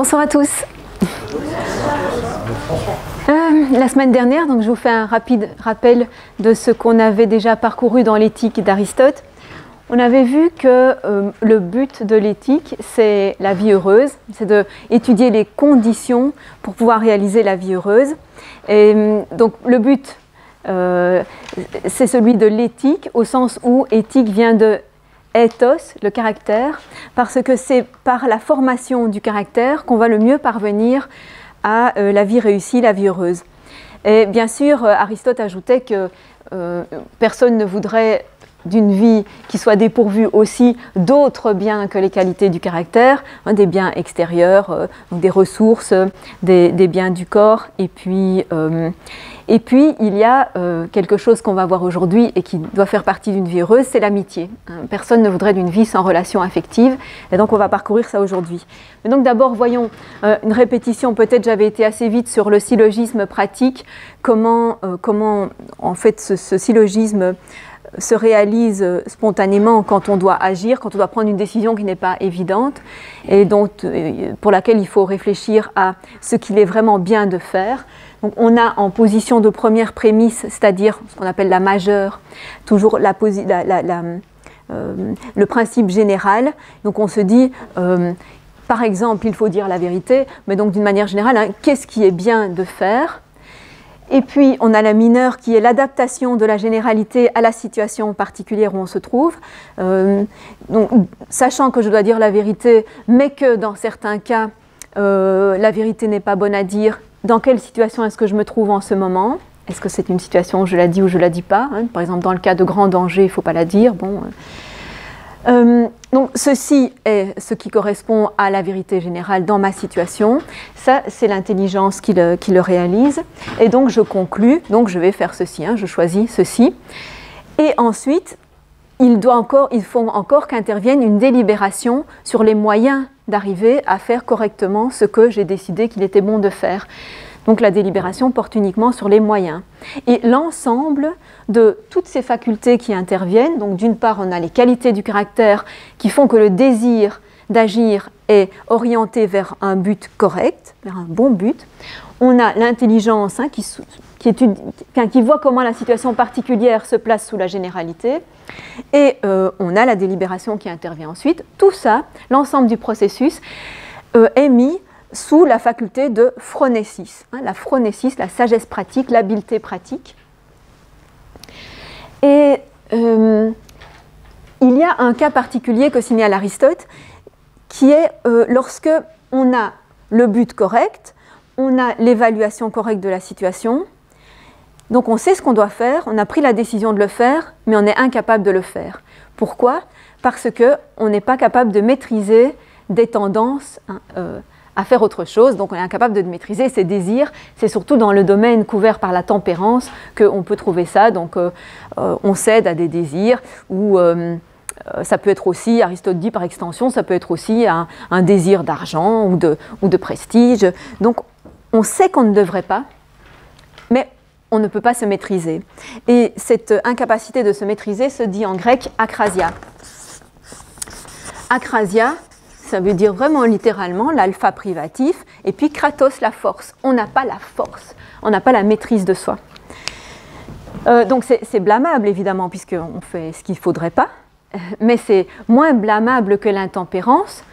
Bonsoir à tous. La semaine dernière, donc, je vous fais un rapide rappel de ce qu'on avait déjà parcouru dans l'éthique d'Aristote. On avait vu que le but de l'éthique, c'est la vie heureuse, c'est d'étudier les conditions pour pouvoir réaliser la vie heureuse. Et donc le but, c'est celui de l'éthique, au sens où éthique vient de ethos, le caractère, parce que c'est par la formation du caractère qu'on va le mieux parvenir à la vie réussie, la vie heureuse. Et bien sûr, Aristote ajoutait que personne ne voudrait d'une vie qui soit dépourvue aussi d'autres biens que les qualités du caractère, hein, des biens extérieurs, donc des ressources, des biens du corps, et puis il y a quelque chose qu'on va voir aujourd'hui et qui doit faire partie d'une vie heureuse, c'est l'amitié. Personne ne voudrait d'une vie sans relation affective, et donc on va parcourir ça aujourd'hui. Mais donc d'abord, voyons une répétition, peut-être j'avais été assez vite sur le syllogisme pratique, comment en fait ce syllogisme se réalise spontanément quand on doit agir, quand on doit prendre une décision qui n'est pas évidente et pour laquelle il faut réfléchir à ce qu'il est vraiment bien de faire. Donc on a en position de première prémisse, c'est-à-dire ce qu'on appelle la majeure, toujours le principe général. Donc on se dit, par exemple, il faut dire la vérité, mais donc d'une manière générale, hein, qu'est-ce qui est bien de faire ? Et puis, on a la mineure qui est l'adaptation de la généralité à la situation particulière où on se trouve. Donc, sachant que je dois dire la vérité, mais que dans certains cas, la vérité n'est pas bonne à dire, dans quelle situation est-ce que je me trouve en ce moment ? Est-ce que c'est une situation où je la dis ou je ne la dis pas, hein ? Par exemple, dans le cas de grand danger, il ne faut pas la dire. Bon, donc ceci est ce qui correspond à la vérité générale dans ma situation. Ça, c'est l'intelligence qui le réalise. Et donc je conclus, donc je vais faire ceci, hein, je choisis ceci. Et ensuite, il faut encore qu'intervienne une délibération sur les moyens d'arriver à faire correctement ce que j'ai décidé qu'il était bon de faire. Donc la délibération porte uniquement sur les moyens. Et l'ensemble de toutes ces facultés qui interviennent, donc d'une part on a les qualités du caractère qui font que le désir d'agir est orienté vers un but correct, vers un bon but. On a l'intelligence, hein, qui voit comment la situation particulière se place sous la généralité. Et on a la délibération qui intervient ensuite. Tout ça, l'ensemble du processus, est mis sous la faculté de phronésis. Hein, la phronésis, la sagesse pratique, l'habileté pratique. Et il y a un cas particulier que signale Aristote, qui est lorsque on a le but correct, on a l'évaluation correcte de la situation, donc on sait ce qu'on doit faire, on a pris la décision de le faire, mais on est incapable de le faire. Pourquoi ? Parce qu'on n'est pas capable de maîtriser des tendances à faire autre chose, donc on est incapable de maîtriser ses désirs. C'est surtout dans le domaine couvert par la tempérance qu'on peut trouver ça, donc on cède à des désirs, ou ça peut être aussi, Aristote dit par extension, ça peut être aussi un désir d'argent ou de prestige. Donc on sait qu'on ne devrait pas, mais on ne peut pas se maîtriser. Et cette incapacité de se maîtriser se dit en grec akrasia. Akrasia, ça veut dire vraiment littéralement l'alpha privatif, et puis kratos, la force. On n'a pas la force, on n'a pas la maîtrise de soi. Donc c'est blâmable évidemment, puisqu'on fait ce qu'il ne faudrait pas, mais c'est moins blâmable que l'intempérance,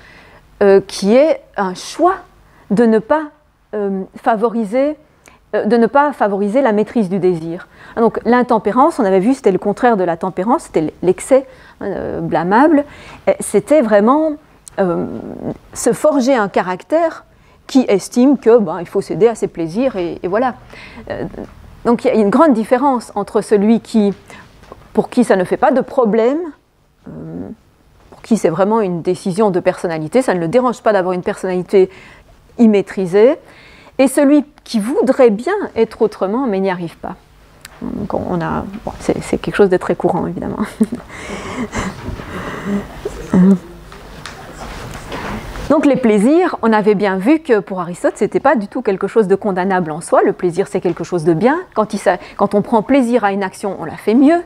qui est un choix de ne pas favoriser la maîtrise du désir. Donc l'intempérance, on avait vu, c'était le contraire de la tempérance, c'était l'excès blâmable, c'était vraiment se forger un caractère qui estime que il faut céder à ses plaisirs et voilà. Donc il y a une grande différence entre celui pour qui ça ne fait pas de problème, pour qui c'est vraiment une décision de personnalité, ça ne le dérange pas d'avoir une personnalité immaîtrisée, et celui qui voudrait bien être autrement mais n'y arrive pas. Donc c'est quelque chose de très courant évidemment. Donc les plaisirs, on avait bien vu que pour Aristote, ce n'était pas du tout quelque chose de condamnable en soi. Le plaisir, c'est quelque chose de bien. Quand on prend plaisir à une action, on la fait mieux.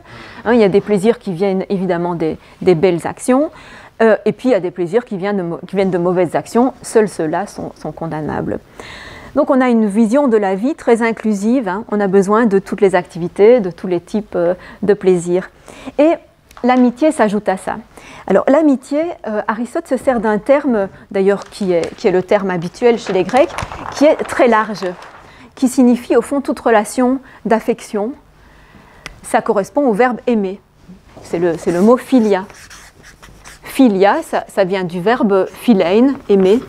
Hein, il y a des plaisirs qui viennent évidemment des belles actions. Et puis il y a des plaisirs qui viennent de mauvaises actions, seuls ceux-là sont condamnables. Donc on a une vision de la vie très inclusive, hein. On a besoin de toutes les activités, de tous les types de plaisirs. Et l'amitié s'ajoute à ça. Alors l'amitié, Aristote se sert d'un terme, d'ailleurs qui est le terme habituel chez les Grecs, qui est très large, qui signifie au fond toute relation d'affection. Ça correspond au verbe aimer. C'est le mot philia. Philia, ça vient du verbe philein, aimer.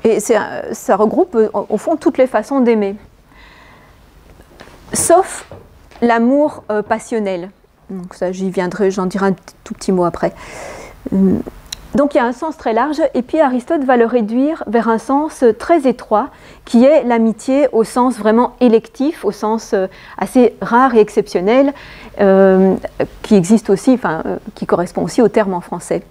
Et ça regroupe au fond toutes les façons d'aimer. Sauf l'amour passionnel. Donc ça, j'y viendrai, j'en dirai un tout petit mot après. Donc il y a un sens très large, et puis Aristote va le réduire vers un sens très étroit, qui est l'amitié au sens vraiment électif, au sens assez rare et exceptionnel, qui existe aussi, qui correspond aussi au terme en français.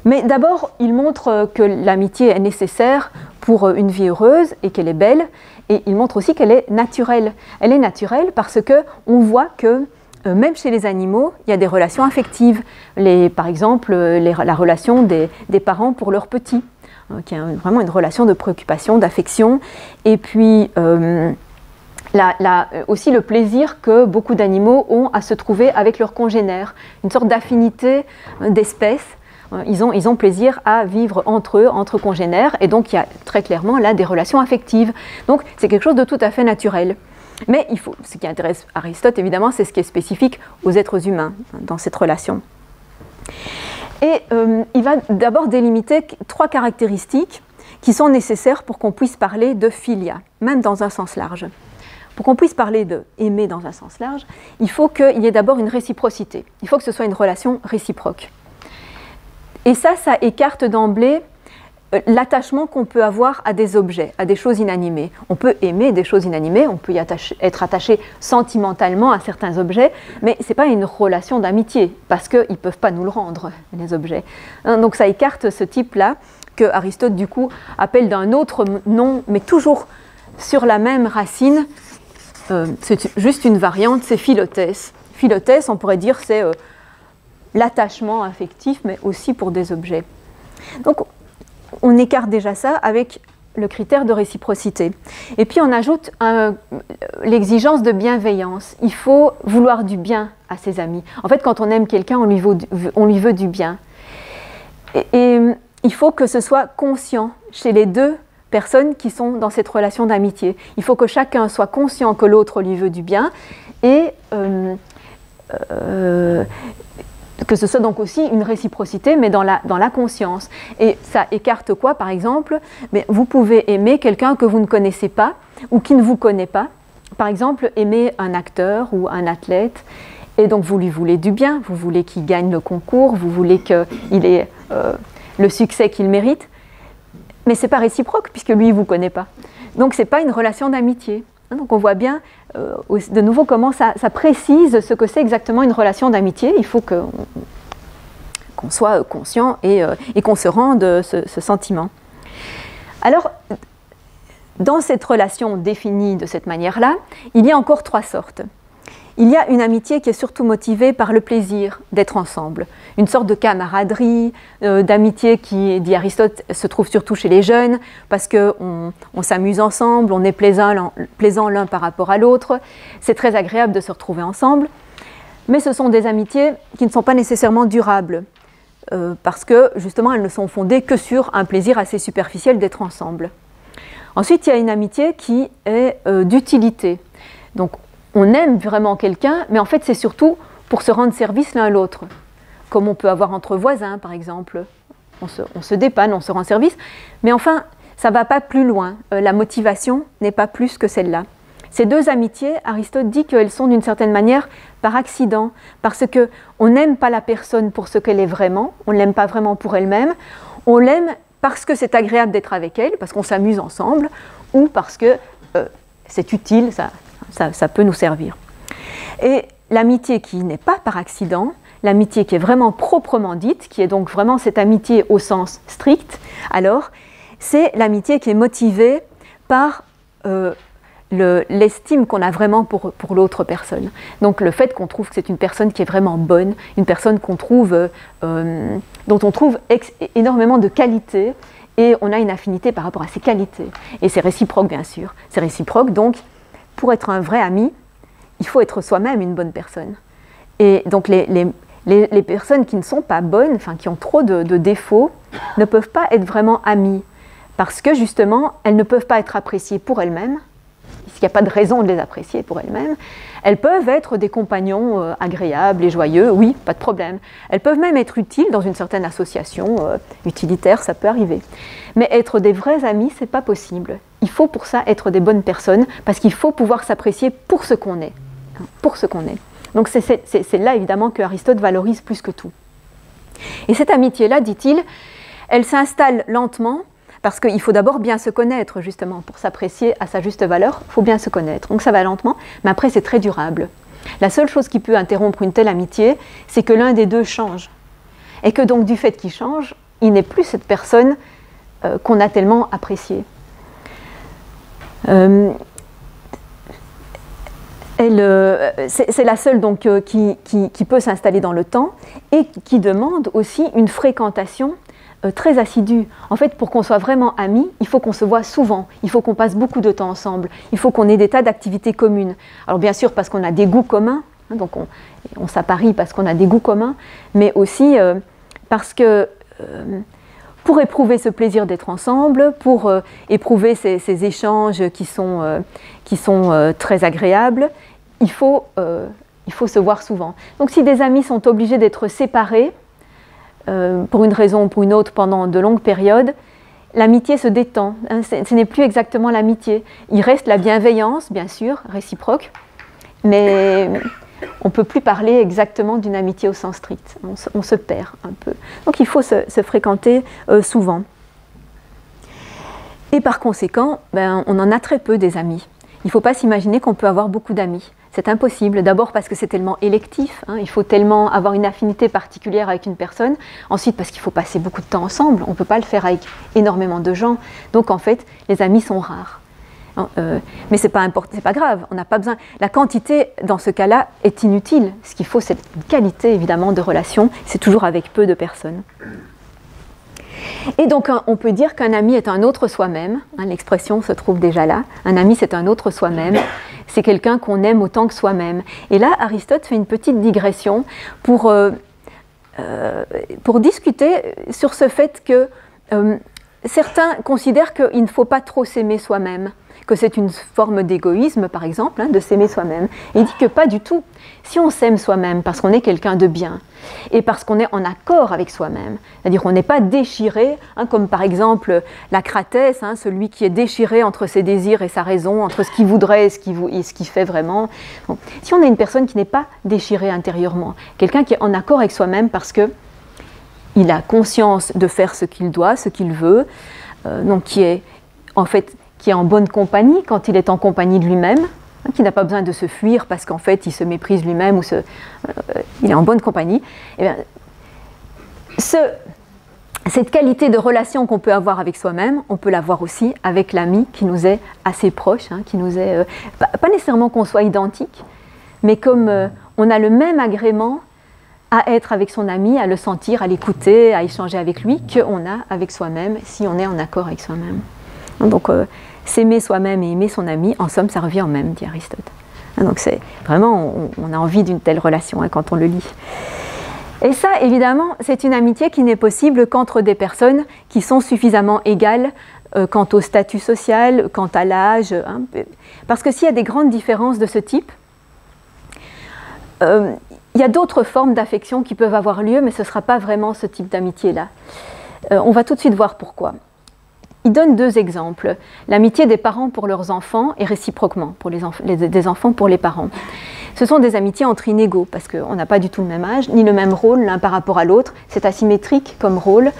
Mais d'abord, il montre que l'amitié est nécessaire pour une vie heureuse et qu'elle est belle, et il montre aussi qu'elle est naturelle. Elle est naturelle parce qu'on voit que même chez les animaux, il y a des relations affectives. Par exemple, la relation des parents pour leurs petits, qui est vraiment une relation de préoccupation, d'affection. Et puis aussi le plaisir que beaucoup d'animaux ont à se trouver avec leurs congénères, une sorte d'affinité d'espèce. Ils ont plaisir à vivre entre eux, entre congénères, et donc il y a très clairement là des relations affectives. Donc c'est quelque chose de tout à fait naturel. Mais ce qui intéresse Aristote, évidemment, c'est ce qui est spécifique aux êtres humains dans cette relation. Et il va d'abord délimiter 3 caractéristiques qui sont nécessaires pour qu'on puisse parler de philia, même dans un sens large. Pour qu'on puisse parler de aimer dans un sens large, il faut qu'il y ait d'abord une réciprocité. Il faut que ce soit une relation réciproque. Et ça écarte d'emblée l'attachement qu'on peut avoir à des objets, à des choses inanimées. On peut aimer des choses inanimées, on peut être attaché sentimentalement à certains objets, mais ce n'est pas une relation d'amitié, parce qu'ils ne peuvent pas nous le rendre, les objets. Donc ça écarte ce type-là, que Aristote, du coup, appelle d'un autre nom, mais toujours sur la même racine. C'est juste une variante, c'est philotès. Philotès, on pourrait dire, c'est l'attachement affectif, mais aussi pour des objets. Donc, on écarte déjà ça avec le critère de réciprocité. Et puis, on ajoute l'exigence de bienveillance. Il faut vouloir du bien à ses amis. En fait, quand on aime quelqu'un, on lui veut du bien. Et il faut que ce soit conscient chez les deux personnes qui sont dans cette relation d'amitié. Il faut que chacun soit conscient que l'autre lui veut du bien et que ce soit donc aussi une réciprocité, mais dans la conscience. Et ça écarte quoi, par exemple? Mais vous pouvez aimer quelqu'un que vous ne connaissez pas ou qui ne vous connaît pas. Par exemple, aimer un acteur ou un athlète, et donc vous lui voulez du bien, vous voulez qu'il gagne le concours, vous voulez qu'il ait le succès qu'il mérite, mais ce n'est pas réciproque, puisque lui, il ne vous connaît pas. Donc ce n'est pas une relation d'amitié. Donc on voit bien de nouveau comment ça précise ce que c'est exactement une relation d'amitié. Il faut qu'on soit conscient et qu'on se rende ce sentiment. Alors, dans cette relation définie de cette manière-là, il y a encore 3 sortes. Il y a une amitié qui est surtout motivée par le plaisir d'être ensemble, une sorte de camaraderie, d'amitié qui, dit Aristote, se trouve surtout chez les jeunes, parce qu'on s'amuse ensemble, on est plaisant l'un par rapport à l'autre, c'est très agréable de se retrouver ensemble, mais ce sont des amitiés qui ne sont pas nécessairement durables, parce que justement elles ne sont fondées que sur un plaisir assez superficiel d'être ensemble. Ensuite, il y a une amitié qui est d'utilité. Donc, on aime vraiment quelqu'un, mais en fait, c'est surtout pour se rendre service l'un à l'autre. Comme on peut avoir entre voisins, par exemple. On se dépanne, on se rend service. Mais enfin, ça ne va pas plus loin. La motivation n'est pas plus que celle-là. Ces 2 amitiés, Aristote dit qu'elles sont d'une certaine manière par accident, parce qu'on n'aime pas la personne pour ce qu'elle est vraiment, on ne l'aime pas vraiment pour elle-même, on l'aime parce que c'est agréable d'être avec elle, parce qu'on s'amuse ensemble, ou parce que c'est utile, ça peut nous servir. Et l'amitié qui n'est pas par accident, l'amitié qui est vraiment proprement dite, qui est donc vraiment cette amitié au sens strict, alors c'est l'amitié qui est motivée par l'estime qu'on a vraiment pour l'autre personne. Donc le fait qu'on trouve que c'est une personne qui est vraiment bonne, une personne qu'on trouve, dont on trouve énormément de qualités, et on a une affinité par rapport à ses qualités. Et c'est réciproque, bien sûr. C'est réciproque, donc pour être un vrai ami, il faut être soi-même une bonne personne. Et donc les personnes qui ne sont pas bonnes, enfin qui ont trop de défauts, ne peuvent pas être vraiment amies. Parce que justement, elles ne peuvent pas être appréciées pour elles-mêmes, il n'y a pas de raison de les apprécier pour elles-mêmes. Elles peuvent être des compagnons agréables et joyeux, oui, pas de problème. Elles peuvent même être utiles dans une certaine association utilitaire, ça peut arriver. Mais être des vrais amis, c'est pas possible. Il faut pour ça être des bonnes personnes, parce qu'il faut pouvoir s'apprécier pour ce qu'on est. Pour ce qu'on est. Donc c'est là évidemment que Aristote valorise plus que tout. Et cette amitié-là, dit-il, elle s'installe lentement, parce qu'il faut d'abord bien se connaître, justement, pour s'apprécier à sa juste valeur, il faut bien se connaître. Donc ça va lentement, mais après c'est très durable. La seule chose qui peut interrompre une telle amitié, c'est que l'un des deux change. Et que donc du fait qu'il change, il n'est plus cette personne qu'on a tellement appréciée. C'est la seule donc, qui peut s'installer dans le temps et qui demande aussi une fréquentation très assidue. En fait, pour qu'on soit vraiment amis, il faut qu'on se voit souvent, il faut qu'on passe beaucoup de temps ensemble, il faut qu'on ait des tas d'activités communes. Alors bien sûr parce qu'on a des goûts communs, hein, donc on s'apparie parce qu'on a des goûts communs, mais aussi parce que pour éprouver ce plaisir d'être ensemble, pour éprouver ces échanges qui sont très agréables, il faut se voir souvent. Donc si des amis sont obligés d'être séparés, pour une raison ou pour une autre pendant de longues périodes, l'amitié se détend. Hein, ce n'est plus exactement l'amitié. Il reste la bienveillance, bien sûr, réciproque, mais on ne peut plus parler exactement d'une amitié au sens strict. On se perd un peu. Donc il faut se fréquenter souvent. Et par conséquent, on en a très peu des amis. Il ne faut pas s'imaginer qu'on peut avoir beaucoup d'amis. C'est impossible, d'abord parce que c'est tellement électif, hein, il faut tellement avoir une affinité particulière avec une personne, ensuite parce qu'il faut passer beaucoup de temps ensemble, on ne peut pas le faire avec énormément de gens, donc en fait les amis sont rares. Mais c'est pas grave, on n'a pas besoin. La quantité dans ce cas-là est inutile, ce qu'il faut c'est une qualité évidemment de relation, c'est toujours avec peu de personnes. Et donc on peut dire qu'un ami est un autre soi-même, hein, l'expression se trouve déjà là, un ami c'est un autre soi-même, c'est quelqu'un qu'on aime autant que soi-même. Et là Aristote fait une petite digression pour discuter sur ce fait que certains considèrent qu'il ne faut pas trop s'aimer soi-même, que c'est une forme d'égoïsme par exemple, hein, de s'aimer soi-même. Et il dit que pas du tout. Si on s'aime soi-même parce qu'on est quelqu'un de bien et parce qu'on est en accord avec soi-même, c'est-à-dire qu'on n'est pas déchiré, hein, comme par exemple la cratesse, hein, celui qui est déchiré entre ses désirs et sa raison, entre ce qu'il voudrait et ce qu'il fait vraiment. Bon. Si on est une personne qui n'est pas déchirée intérieurement, quelqu'un qui est en accord avec soi-même parce que il a conscience de faire ce qu'il doit, ce qu'il veut, donc qui est en bonne compagnie quand il est en compagnie de lui-même, hein, qui n'a pas besoin de se fuir parce qu'en fait il se méprise lui-même ou il est en bonne compagnie. Eh bien, cette qualité de relation qu'on peut avoir avec soi-même, on peut l'avoir aussi avec l'ami qui nous est assez proche, hein, qui nous est pas nécessairement qu'on soit identique, mais comme on a le même agrément à être avec son ami, à le sentir, à l'écouter, à échanger avec lui, qu'on a avec soi-même si on est en accord avec soi-même. Donc s'aimer soi-même et aimer son ami, en somme, ça revient au même, dit Aristote. Donc c'est vraiment, on a envie d'une telle relation hein, quand on le lit. Et ça, évidemment, c'est une amitié qui n'est possible qu'entre des personnes qui sont suffisamment égales quant au statut social, quant à l'âge. Hein, parce que s'il y a des grandes différences de ce type, il y a d'autres formes d'affection qui peuvent avoir lieu, mais ce ne sera pas vraiment ce type d'amitié-là. On va tout de suite voir pourquoi. Il donne deux exemples. L'amitié des parents pour leurs enfants et réciproquement, pour des enfants pour les parents. Ce sont des amitiés entre inégaux, parce qu'on n'a pas du tout le même âge, ni le même rôle l'un par rapport à l'autre. C'est asymétrique comme rôle.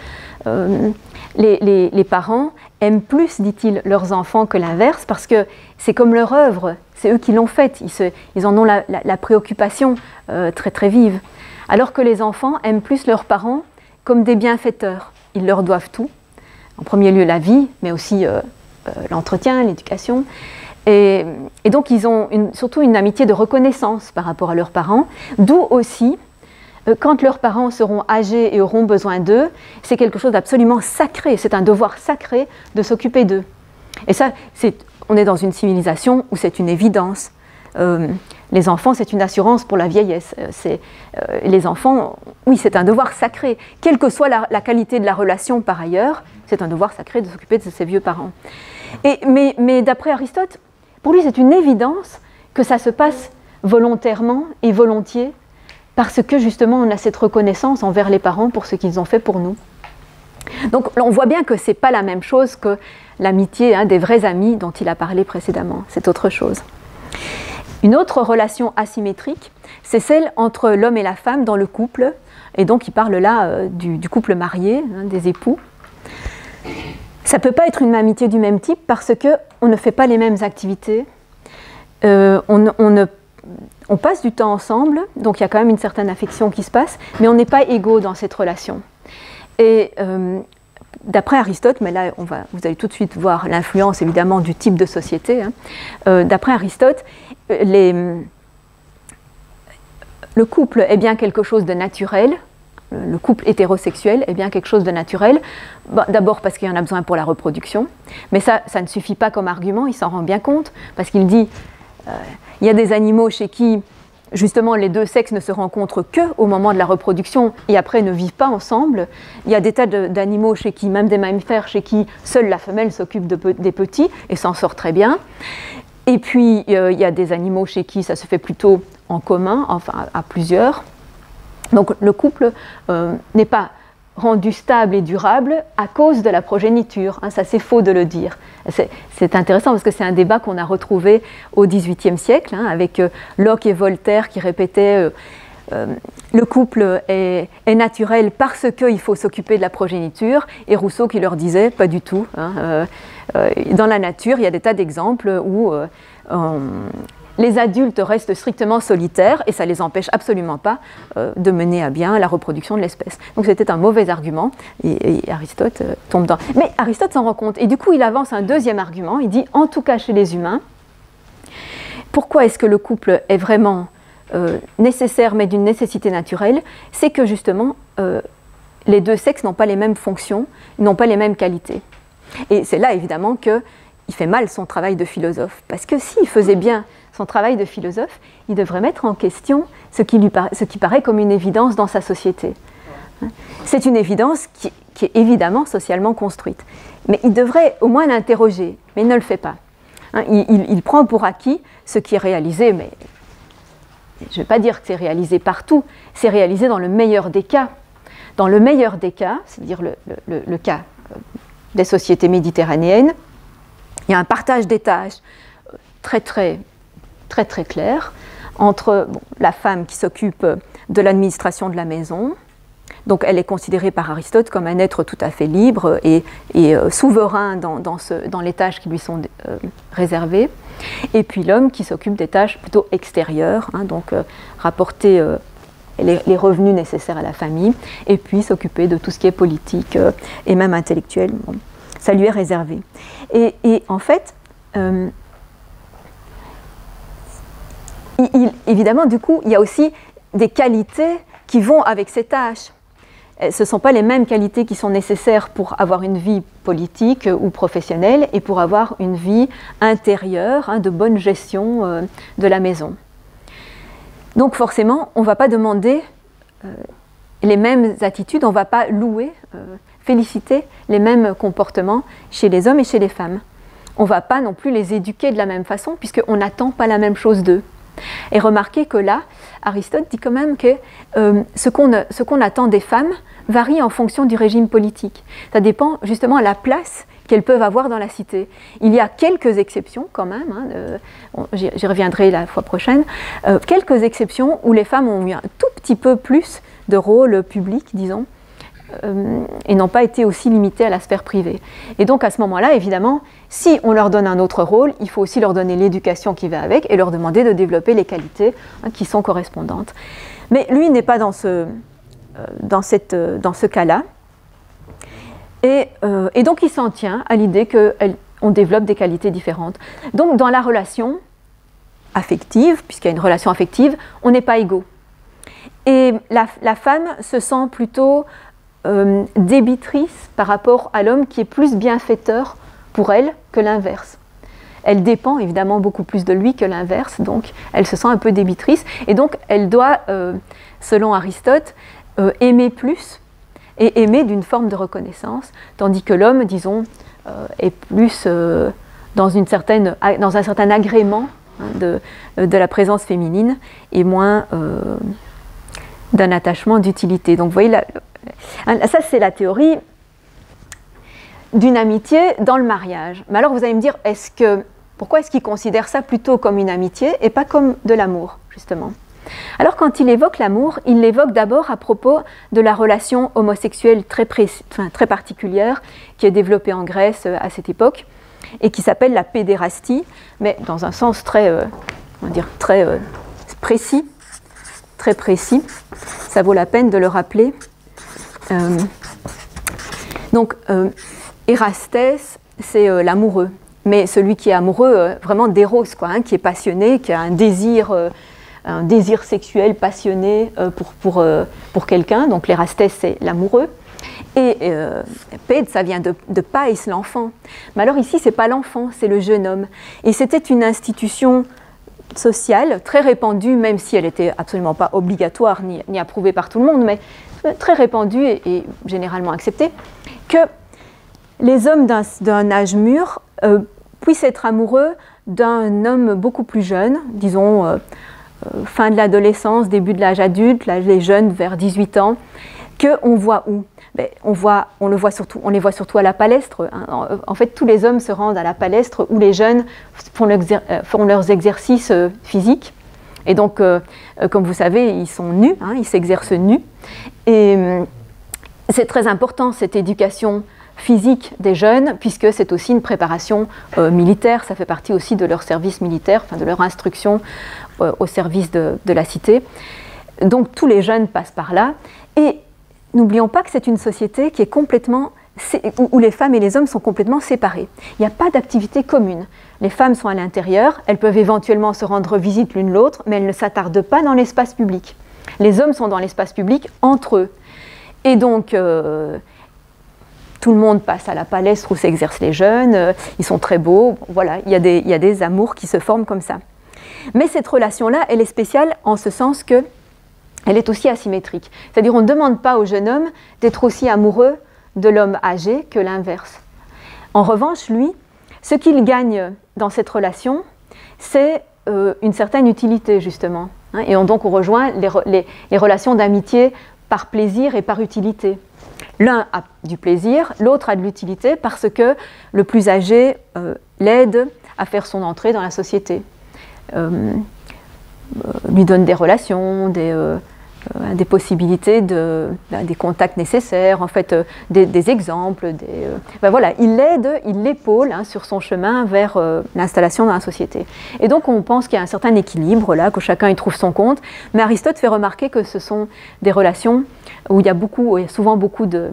Les parents aiment plus, dit-il, leurs enfants que l'inverse, parce que c'est comme leur œuvre, c'est eux qui l'ont faite, ils en ont la préoccupation très très vive. Alors que les enfants aiment plus leurs parents comme des bienfaiteurs, ils leur doivent tout. En premier lieu la vie, mais aussi l'entretien, l'éducation. Et donc ils ont surtout une amitié de reconnaissance par rapport à leurs parents, d'où aussi, quand leurs parents seront âgés et auront besoin d'eux, c'est quelque chose d'absolument sacré, c'est un devoir sacré de s'occuper d'eux. Et ça, on est dans une civilisation où c'est une évidence. Les enfants, c'est une assurance pour la vieillesse. Les enfants, oui, c'est un devoir sacré. Quelle que soit la qualité de la relation par ailleurs, c'est un devoir sacré de s'occuper de ses vieux parents. Mais d'après Aristote, pour lui, c'est une évidence que ça se passe volontairement et volontiers, parce que justement, on a cette reconnaissance envers les parents pour ce qu'ils ont fait pour nous. Donc, on voit bien que ce n'est pas la même chose que l'amitié des vrais amis dont il a parlé précédemment. C'est autre chose. Une autre relation asymétrique, c'est celle entre l'homme et la femme dans le couple. Et donc, il parle là du couple marié, des époux. Ça ne peut pas être une amitié du même type parce qu'on ne fait pas les mêmes activités. On passe du temps ensemble, donc il y a quand même une certaine affection qui se passe, mais on n'est pas égaux dans cette relation. Et d'après Aristote, mais là vous allez tout de suite voir l'influence évidemment du type de société, d'après Aristote, le couple est bien quelque chose de naturel, le couple hétérosexuel est bien quelque chose de naturel, d'abord parce qu'il y en a besoin pour la reproduction, mais ça ne suffit pas comme argument, il s'en rend bien compte, parce qu'il dit il y a des animaux chez qui justement les deux sexes ne se rencontrent qu'au moment de la reproduction et après ne vivent pas ensemble. Il y a des tas d'animaux chez qui, même des mammifères, chez qui seule la femelle s'occupe des petits et s'en sort très bien. Et puis il y a des animaux chez qui ça se fait plutôt en commun, enfin à plusieurs. Donc le couple n'est pas rendu stable et durable à cause de la progéniture. Ça c'est faux de le dire. C'est intéressant parce que c'est un débat qu'on a retrouvé au XVIIIe siècle avec Locke et Voltaire qui répétaient le couple est naturel parce qu'il faut s'occuper de la progéniture, et Rousseau qui leur disait pas du tout. Dans la nature, il y a des tas d'exemples où les adultes restent strictement solitaires et ça ne les empêche absolument pas de mener à bien la reproduction de l'espèce. Donc c'était un mauvais argument et Aristote tombe dans... Mais Aristote s'en rend compte et du coup il avance un deuxième argument, il dit en tout cas chez les humains, pourquoi est-ce que le couple est vraiment nécessaire mais d'une nécessité naturelle? C'est que justement les deux sexes n'ont pas les mêmes fonctions, n'ont pas les mêmes qualités. Et c'est là évidemment qu'il fait mal son travail de philosophe, parce que s'il faisait bien son travail de philosophe, il devrait mettre en question ce qui paraît comme une évidence dans sa société. C'est une évidence qui est évidemment socialement construite. Mais il devrait au moins l'interroger, mais il ne le fait pas. Il prend pour acquis ce qui est réalisé, mais je ne vais pas dire que c'est réalisé partout, c'est réalisé dans le meilleur des cas. Dans le meilleur des cas, c'est-à-dire le cas des sociétés méditerranéennes, il y a un partage des tâches très clair entre la femme qui s'occupe de l'administration de la maison. Donc elle est considérée par Aristote comme un être tout à fait libre et souverain dans les tâches qui lui sont réservées. Et puis l'homme qui s'occupe des tâches plutôt extérieures, donc rapporter les revenus nécessaires à la famille, et puis s'occuper de tout ce qui est politique et même intellectuel. Bon, ça lui est réservé. Et en fait, évidemment, du coup, il y a aussi des qualités qui vont avec ces tâches. Ce ne sont pas les mêmes qualités qui sont nécessaires pour avoir une vie politique ou professionnelle et pour avoir une vie intérieure, de bonne gestion de la maison. Donc forcément, on ne va pas demander les mêmes attitudes, on ne va pas louer, féliciter les mêmes comportements chez les hommes et chez les femmes. On ne va pas non plus les éduquer de la même façon puisqu'on n'attend pas la même chose d'eux. Et remarquez que là, Aristote dit quand même que ce qu'on attend des femmes varie en fonction du régime politique. Ça dépend justement de la place qu'elles peuvent avoir dans la cité. Il y a quelques exceptions quand même, j'y reviendrai la fois prochaine, quelques exceptions où les femmes ont eu un tout petit peu plus de rôle public, disons, et n'ont pas été aussi limitées à la sphère privée. Et donc à ce moment-là, évidemment, si on leur donne un autre rôle, il faut aussi leur donner l'éducation qui va avec et leur demander de développer les qualités qui sont correspondantes. Mais lui n'est pas dans ce cas-là. Et donc il s'en tient à l'idée que on développe des qualités différentes. Donc dans la relation affective, puisqu'il y a une relation affective, on n'est pas égaux. Et la femme se sent plutôt débitrice par rapport à l'homme qui est plus bienfaiteur pour elle que l'inverse. Elle dépend évidemment beaucoup plus de lui que l'inverse, donc elle se sent un peu débitrice, et donc elle doit, selon Aristote, aimer plus et aimer d'une forme de reconnaissance, tandis que l'homme, disons, est plus dans un certain agrément de la présence féminine et moins d'un attachement d'utilité. Donc vous voyez, ça c'est la théorie d'une amitié dans le mariage. Mais alors vous allez me dire, pourquoi est-ce qu'il considère ça plutôt comme une amitié et pas comme de l'amour, justement? Alors quand il évoque l'amour, il l'évoque d'abord à propos de la relation homosexuelle très particulière qui est développée en Grèce à cette époque et qui s'appelle la pédérastie, mais dans un sens très précis. Très précis. Ça vaut la peine de le rappeler. Donc, Érastès, c'est l'amoureux, mais celui qui est amoureux vraiment d'éros, quoi, qui est passionné, qui a un désir sexuel passionné pour quelqu'un. Donc, l'Érastès, c'est l'amoureux. Et Péd, ça vient de Pais, l'enfant. Mais alors ici, ce n'est pas l'enfant, c'est le jeune homme. Et c'était une institution sociale très répandue, même si elle n'était absolument pas obligatoire ni approuvée par tout le monde, mais très répandue et généralement acceptée, que les hommes d'un âge mûr puissent être amoureux d'un homme beaucoup plus jeune, disons fin de l'adolescence, début de l'âge adulte, les jeunes vers 18 ans, qu'on voit où? On les voit surtout à la palestre. En fait, tous les hommes se rendent à la palestre où les jeunes font leurs exercices physiques. Et donc, comme vous savez, ils sont nus, ils s'exercent nus. Et c'est très important, cette éducation physique des jeunes, puisque c'est aussi une préparation militaire. Ça fait partie aussi de leur service militaire, de leur instruction au service de la cité. Donc, tous les jeunes passent par là. Et n'oublions pas que c'est une société qui est où les femmes et les hommes sont complètement séparés. Il n'y a pas d'activité commune. Les femmes sont à l'intérieur, elles peuvent éventuellement se rendre visite l'une l'autre, mais elles ne s'attardent pas dans l'espace public. Les hommes sont dans l'espace public entre eux. Et donc, tout le monde passe à la palestre où s'exercent les jeunes, ils sont très beaux, voilà, il y a des amours qui se forment comme ça. Mais cette relation-là, elle est spéciale en ce sens que elle est aussi asymétrique. C'est-à-dire on ne demande pas au jeune homme d'être aussi amoureux de l'homme âgé que l'inverse. En revanche, lui, ce qu'il gagne dans cette relation, c'est une certaine utilité, justement. Et donc on rejoint les relations d'amitié par plaisir et par utilité. L'un a du plaisir, l'autre a de l'utilité parce que le plus âgé l'aide à faire son entrée dans la société. Lui donne des relations, des possibilités, des contacts nécessaires, en fait, des exemples. Voilà, il l'aide, il l'épaule sur son chemin vers l'installation dans la société. Et donc on pense qu'il y a un certain équilibre là, que chacun y trouve son compte, mais Aristote fait remarquer que ce sont des relations où il y a souvent beaucoup de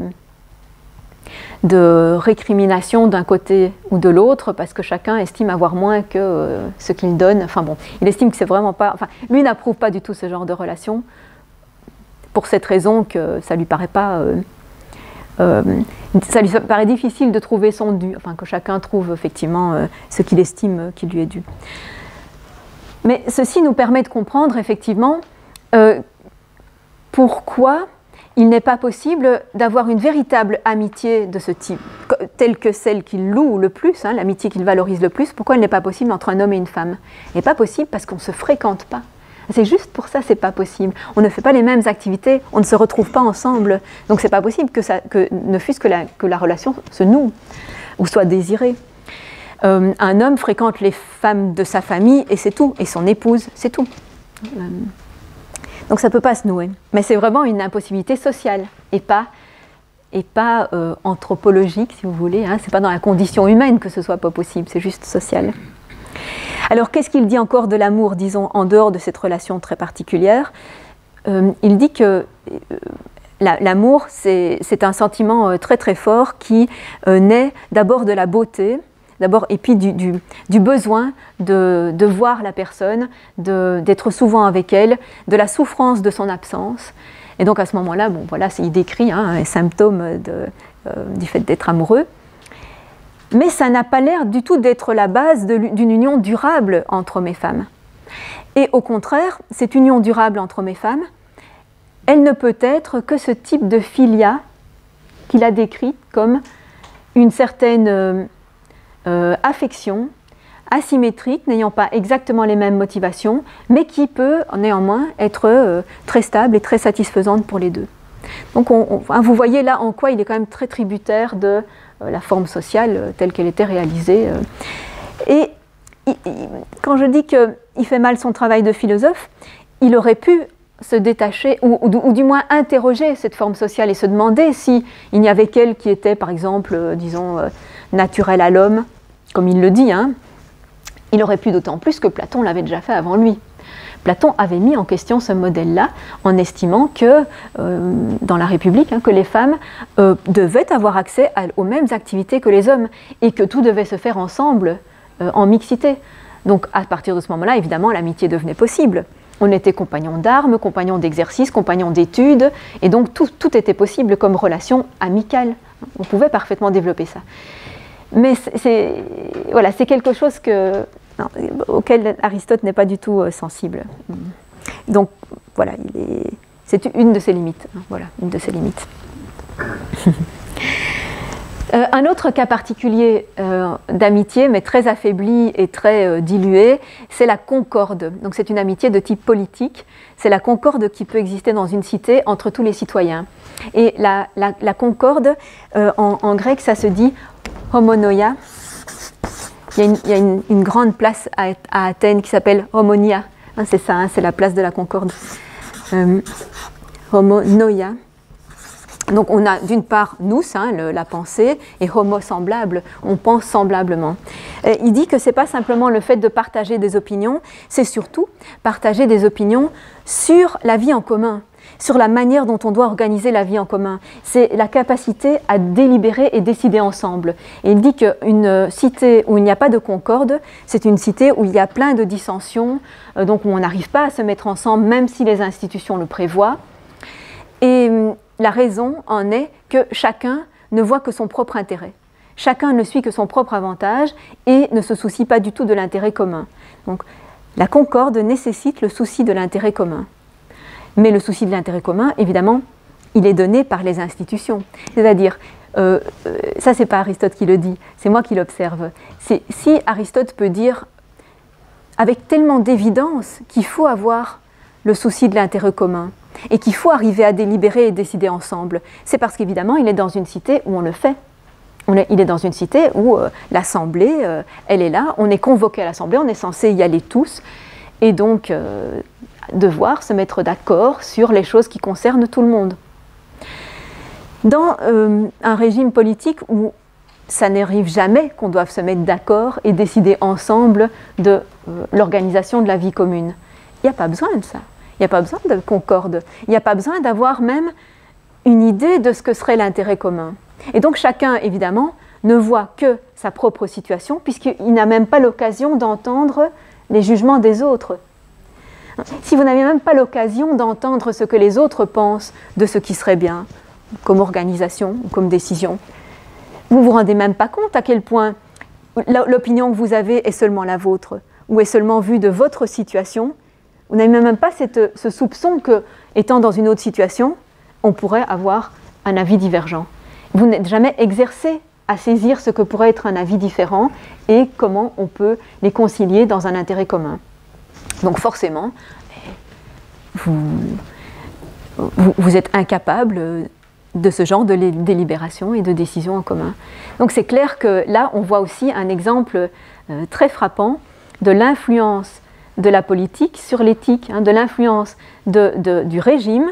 récrimination d'un côté ou de l'autre, parce que chacun estime avoir moins que ce qu'il donne. Enfin bon, il estime que c'est vraiment pas... Enfin, lui n'approuve pas du tout ce genre de relation, pour cette raison que ça lui paraît pas... ça lui paraît difficile de trouver son dû, enfin que chacun trouve effectivement ce qu'il estime qu'il lui est dû. Mais ceci nous permet de comprendre effectivement pourquoi il n'est pas possible d'avoir une véritable amitié de ce type, telle que celle qu'il loue le plus, l'amitié qu'il valorise le plus. Pourquoi il n'est pas possible entre un homme et une femme? Il n'est pas possible parce qu'on ne se fréquente pas. C'est juste pour ça, c'est pas possible. On ne fait pas les mêmes activités, on ne se retrouve pas ensemble. Donc c'est pas possible ne fût-ce que la relation se noue ou soit désirée. Un homme fréquente les femmes de sa famille et c'est tout, et son épouse, c'est tout. Donc ça ne peut pas se nouer. Mais c'est vraiment une impossibilité sociale et pas anthropologique, si vous voulez. Ce n'est pas dans la condition humaine que ce soit pas possible, c'est juste social. Alors qu'est-ce qu'il dit encore de l'amour, disons, en dehors de cette relation très particulière? Il dit que l'amour, c'est un sentiment très très fort qui naît d'abord de la beauté, d'abord, et puis du besoin de voir la personne, d'être souvent avec elle, de la souffrance de son absence. Et donc à ce moment-là, bon, voilà, il décrit un symptôme du fait d'être amoureux. Mais ça n'a pas l'air du tout d'être la base d'une union durable entre hommes et femmes. Et au contraire, cette union durable entre hommes et femmes, elle ne peut être que ce type de philia qu'il a décrit comme une certaine affection asymétrique, n'ayant pas exactement les mêmes motivations, mais qui peut néanmoins être très stable et très satisfaisante pour les deux. Donc vous voyez là en quoi il est quand même très tributaire de la forme sociale telle qu'elle était réalisée. Et quand je dis qu'il fait mal son travail de philosophe, il aurait pu se détacher, ou du moins interroger cette forme sociale et se demander s'il n'y avait qu'elle qui était, par exemple, disons, naturelle à l'homme, comme il le dit, hein. Il aurait pu d'autant plus que Platon l'avait déjà fait avant lui. Platon avait mis en question ce modèle-là en estimant que, dans la République, que les femmes devaient avoir accès aux mêmes activités que les hommes et que tout devait se faire ensemble, en mixité. Donc à partir de ce moment-là, évidemment, l'amitié devenait possible. On était compagnons d'armes, compagnons d'exercice, compagnons d'études, et donc tout était possible comme relation amicale. On pouvait parfaitement développer ça. Mais c'est quelque chose auquel Aristote n'est pas du tout sensible. Donc voilà, c'est une de ses limites. Voilà, une de ses limites. Un autre cas particulier d'amitié, mais très affaibli et très dilué, c'est la concorde. Donc c'est une amitié de type politique. C'est la concorde qui peut exister dans une cité entre tous les citoyens. Et la concorde, en grec, ça se dit homonoia. Il y a une grande place à Athènes qui s'appelle Homonia. C'est ça, c'est la place de la concorde. Homonoia. Donc on a d'une part nous, la pensée, et homo semblable, on pense semblablement. Il dit que ce n'est pas simplement le fait de partager des opinions, c'est surtout partager des opinions sur la vie en commun, sur la manière dont on doit organiser la vie en commun. C'est la capacité à délibérer et décider ensemble. Et il dit qu'une cité où il n'y a pas de concorde, c'est une cité où il y a plein de dissensions, donc où on n'arrive pas à se mettre ensemble, même si les institutions le prévoient. Et la raison en est que chacun ne voit que son propre intérêt. Chacun ne suit que son propre avantage et ne se soucie pas du tout de l'intérêt commun. Donc la concorde nécessite le souci de l'intérêt commun. Mais le souci de l'intérêt commun, évidemment, il est donné par les institutions. C'est-à-dire, ça c'est pas Aristote qui le dit, c'est moi qui l'observe. Si Aristote peut dire avec tellement d'évidence qu'il faut avoir le souci de l'intérêt commun, et qu'il faut arriver à délibérer et décider ensemble, c'est parce qu'évidemment, il est dans une cité où on le fait. Il est dans une cité où l'Assemblée, elle est là, on est convoqué à l'Assemblée, on est censé y aller tous, et donc devoir se mettre d'accord sur les choses qui concernent tout le monde. Dans un régime politique où ça n'arrive jamais qu'on doive se mettre d'accord et décider ensemble de l'organisation de la vie commune, il n'y a pas besoin de ça. Il n'y a pas besoin de concorde. Il n'y a pas besoin d'avoir même une idée de ce que serait l'intérêt commun. Et donc chacun, évidemment, ne voit que sa propre situation, puisqu'il n'a même pas l'occasion d'entendre les jugements des autres. Si vous n'avez même pas l'occasion d'entendre ce que les autres pensent de ce qui serait bien, comme organisation ou comme décision, vous ne vous rendez même pas compte à quel point l'opinion que vous avez est seulement la vôtre, ou est seulement vue de votre situation. Vous n'avez même pas ce soupçon que, étant dans une autre situation, on pourrait avoir un avis divergent. Vous n'êtes jamais exercé à saisir ce que pourrait être un avis différent et comment on peut les concilier dans un intérêt commun. Donc forcément, vous êtes incapable de ce genre de délibération et de décision en commun. Donc c'est clair que là, on voit aussi un exemple très frappant de l'influence de la politique sur l'éthique, de l'influence du régime,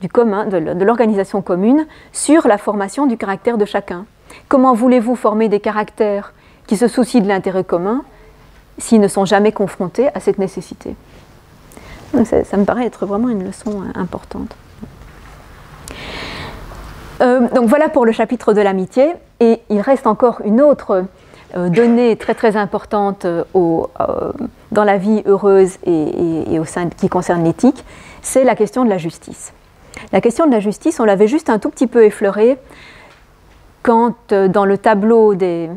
du commun, de l'organisation commune sur la formation du caractère de chacun. Comment voulez-vous former des caractères qui se soucient de l'intérêt commun s'ils ne sont jamais confrontés à cette nécessité? Donc ça me paraît être vraiment une leçon importante. Donc voilà pour le chapitre de l'amitié, et il reste encore une autre donnée très très importante dans la vie heureuse et au sein qui concerne l'éthique, c'est la question de la justice. La question de la justice, on l'avait juste un tout petit peu effleurée quand, dans le tableau des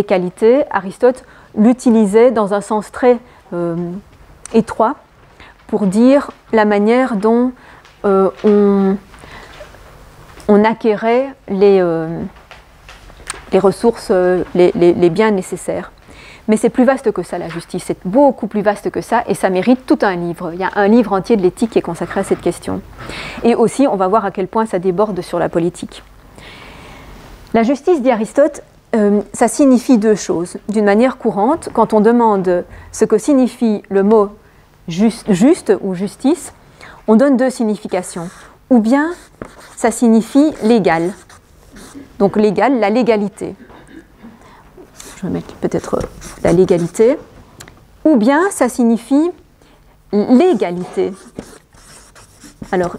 qualités, Aristote l'utilisait dans un sens très étroit pour dire la manière dont on acquérait les ressources, les biens nécessaires. Mais c'est plus vaste que ça, la justice, c'est beaucoup plus vaste que ça, et ça mérite tout un livre. Il y a un livre entier de l'éthique qui est consacré à cette question. Et aussi, on va voir à quel point ça déborde sur la politique. La justice, dit Aristote, ça signifie deux choses. D'une manière courante, quand on demande ce que signifie le mot juste ou justice, on donne deux significations. Ou bien, ça signifie l'égal. Donc l'égal, la légalité. Je vais mettre peut-être la légalité. Ou bien, ça signifie l'égalité. Alors,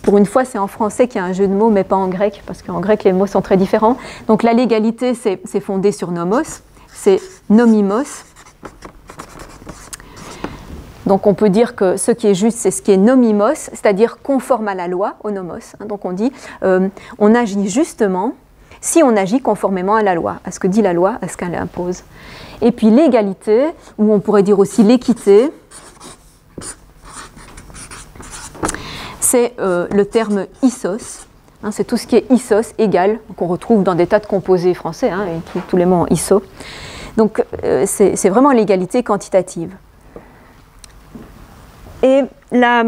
pour une fois, c'est en français qu'il y a un jeu de mots, mais pas en grec, parce qu'en grec, les mots sont très différents. Donc la légalité, c'est fondé sur nomos, c'est nomimos. Donc on peut dire que ce qui est juste, c'est ce qui est nomimos, c'est-à-dire conforme à la loi, au nomos. Donc on dit, on agit justement si on agit conformément à la loi, à ce que dit la loi, à ce qu'elle impose. Et puis l'égalité, ou on pourrait dire aussi l'équité, c'est le terme issos. C'est tout ce qui est issos, égal, qu'on retrouve dans des tas de composés français, et tous les mots en iso. Donc c'est vraiment l'égalité quantitative. Et là,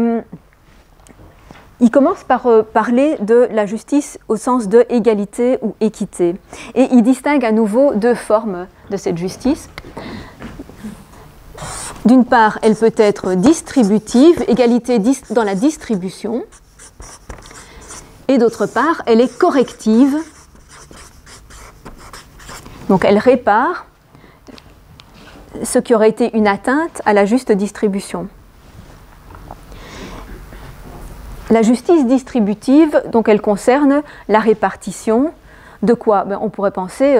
il commence par parler de la justice au sens de égalité ou équité. Et il distingue à nouveau deux formes de cette justice. D'une part, elle peut être distributive, égalité dans la distribution. Et d'autre part, elle est corrective. Donc elle répare ce qui aurait été une atteinte à la juste distribution. La justice distributive, donc elle concerne la répartition de quoi ? On pourrait penser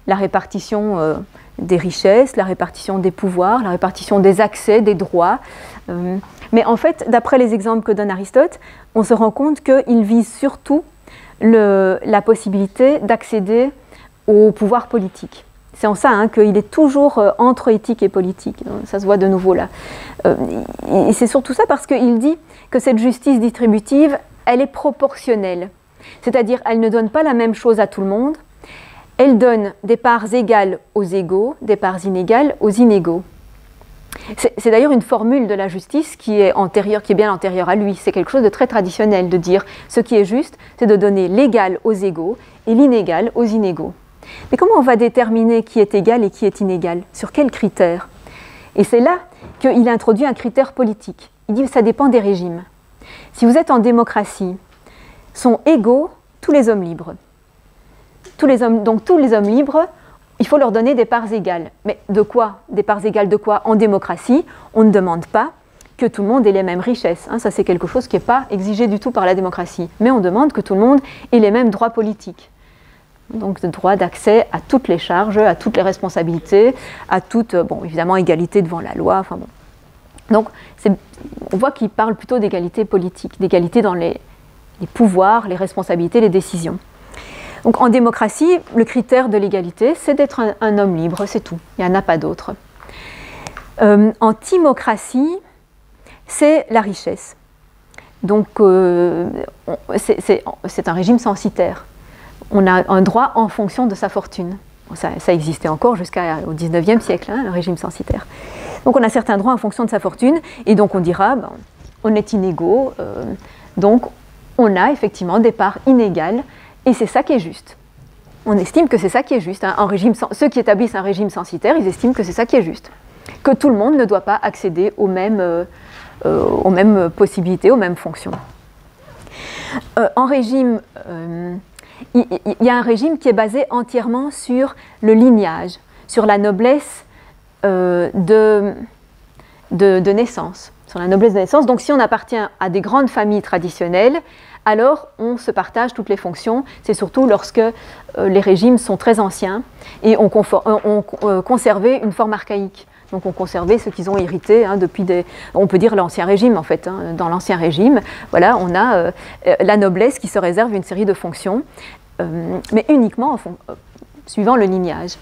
la répartition des richesses, la répartition des pouvoirs, la répartition des accès, des droits. Mais en fait, d'après les exemples que donne Aristote, on se rend compte qu'il vise surtout la possibilité d'accéder au pouvoir politique. C'est en ça qu'il est toujours entre éthique et politique. Ça se voit de nouveau là. Et c'est surtout ça parce qu'il dit que cette justice distributive, elle est proportionnelle. C'est-à-dire, elle ne donne pas la même chose à tout le monde. Elle donne des parts égales aux égaux, des parts inégales aux inégaux. C'est d'ailleurs une formule de la justice qui est bien antérieure à lui. C'est quelque chose de très traditionnel de dire ce qui est juste, c'est de donner l'égal aux égaux et l'inégal aux inégaux. Mais comment on va déterminer qui est égal et qui est inégal? Sur quels critères? Et c'est là qu'il introduit un critère politique. Il dit que ça dépend des régimes. Si vous êtes en démocratie, sont égaux tous les hommes libres. Donc tous les hommes libres, il faut leur donner des parts égales. Mais de quoi? Des parts égales de quoi? En démocratie, on ne demande pas que tout le monde ait les mêmes richesses. Ça, c'est quelque chose qui n'est pas exigé du tout par la démocratie. Mais on demande que tout le monde ait les mêmes droits politiques. Donc, le droit d'accès à toutes les charges, à toutes les responsabilités, à toute, évidemment, égalité devant la loi. Donc, on voit qu'il parle plutôt d'égalité politique, d'égalité dans les pouvoirs, les responsabilités, les décisions. Donc, en démocratie, le critère de l'égalité, c'est d'être un homme libre, c'est tout. Il n'y en a pas d'autre. En timocratie, c'est la richesse. Donc, c'est un régime censitaire. On a un droit en fonction de sa fortune. Ça existait encore jusqu'au XIXe siècle, le régime censitaire. Donc on a certains droits en fonction de sa fortune, et donc on dira, on est inégaux, donc on a effectivement des parts inégales, et c'est ça qui est juste. On estime que c'est ça qui est juste. Ceux qui établissent un régime censitaire, ils estiment que c'est ça qui est juste. Que tout le monde ne doit pas accéder aux mêmes possibilités, aux mêmes fonctions. En régime... il y a un régime qui est basé entièrement sur le lignage, sur la noblesse de naissance. Sur la noblesse de naissance. Donc si on appartient à des grandes familles traditionnelles, alors on se partage toutes les fonctions. C'est surtout lorsque les régimes sont très anciens et ont conservé une forme archaïque. Donc ont conservé ce qu'ils ont hérité depuis on peut dire l'Ancien Régime en fait. Dans l'Ancien Régime, voilà, on a la noblesse qui se réserve une série de fonctions, mais uniquement suivant le lignage.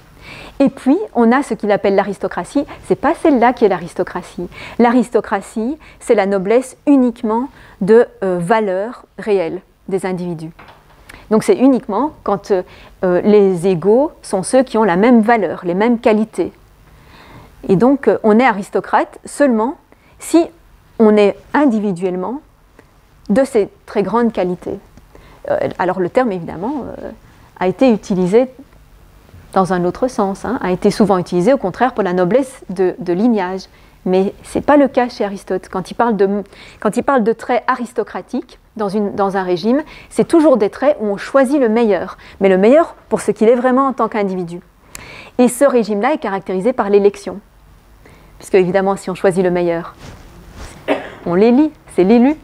Et puis, on a ce qu'il appelle l'aristocratie. Ce n'est pas celle-là qui est l'aristocratie. L'aristocratie, c'est la noblesse uniquement de valeurs réelles des individus. Donc c'est uniquement quand les égaux sont ceux qui ont la même valeur, les mêmes qualités. Et donc, on est aristocrate seulement si on est individuellement de ces très grandes qualités. Alors le terme, évidemment, a été utilisé dans un autre sens, a été souvent utilisé au contraire pour la noblesse de lignage. Mais ce n'est pas le cas chez Aristote. Quand il parle de traits aristocratiques dans un régime, c'est toujours des traits où on choisit le meilleur, mais le meilleur pour ce qu'il est vraiment en tant qu'individu. Et ce régime-là est caractérisé par l'élection. Puisque évidemment, si on choisit le meilleur, on l'élit, c'est l'élu.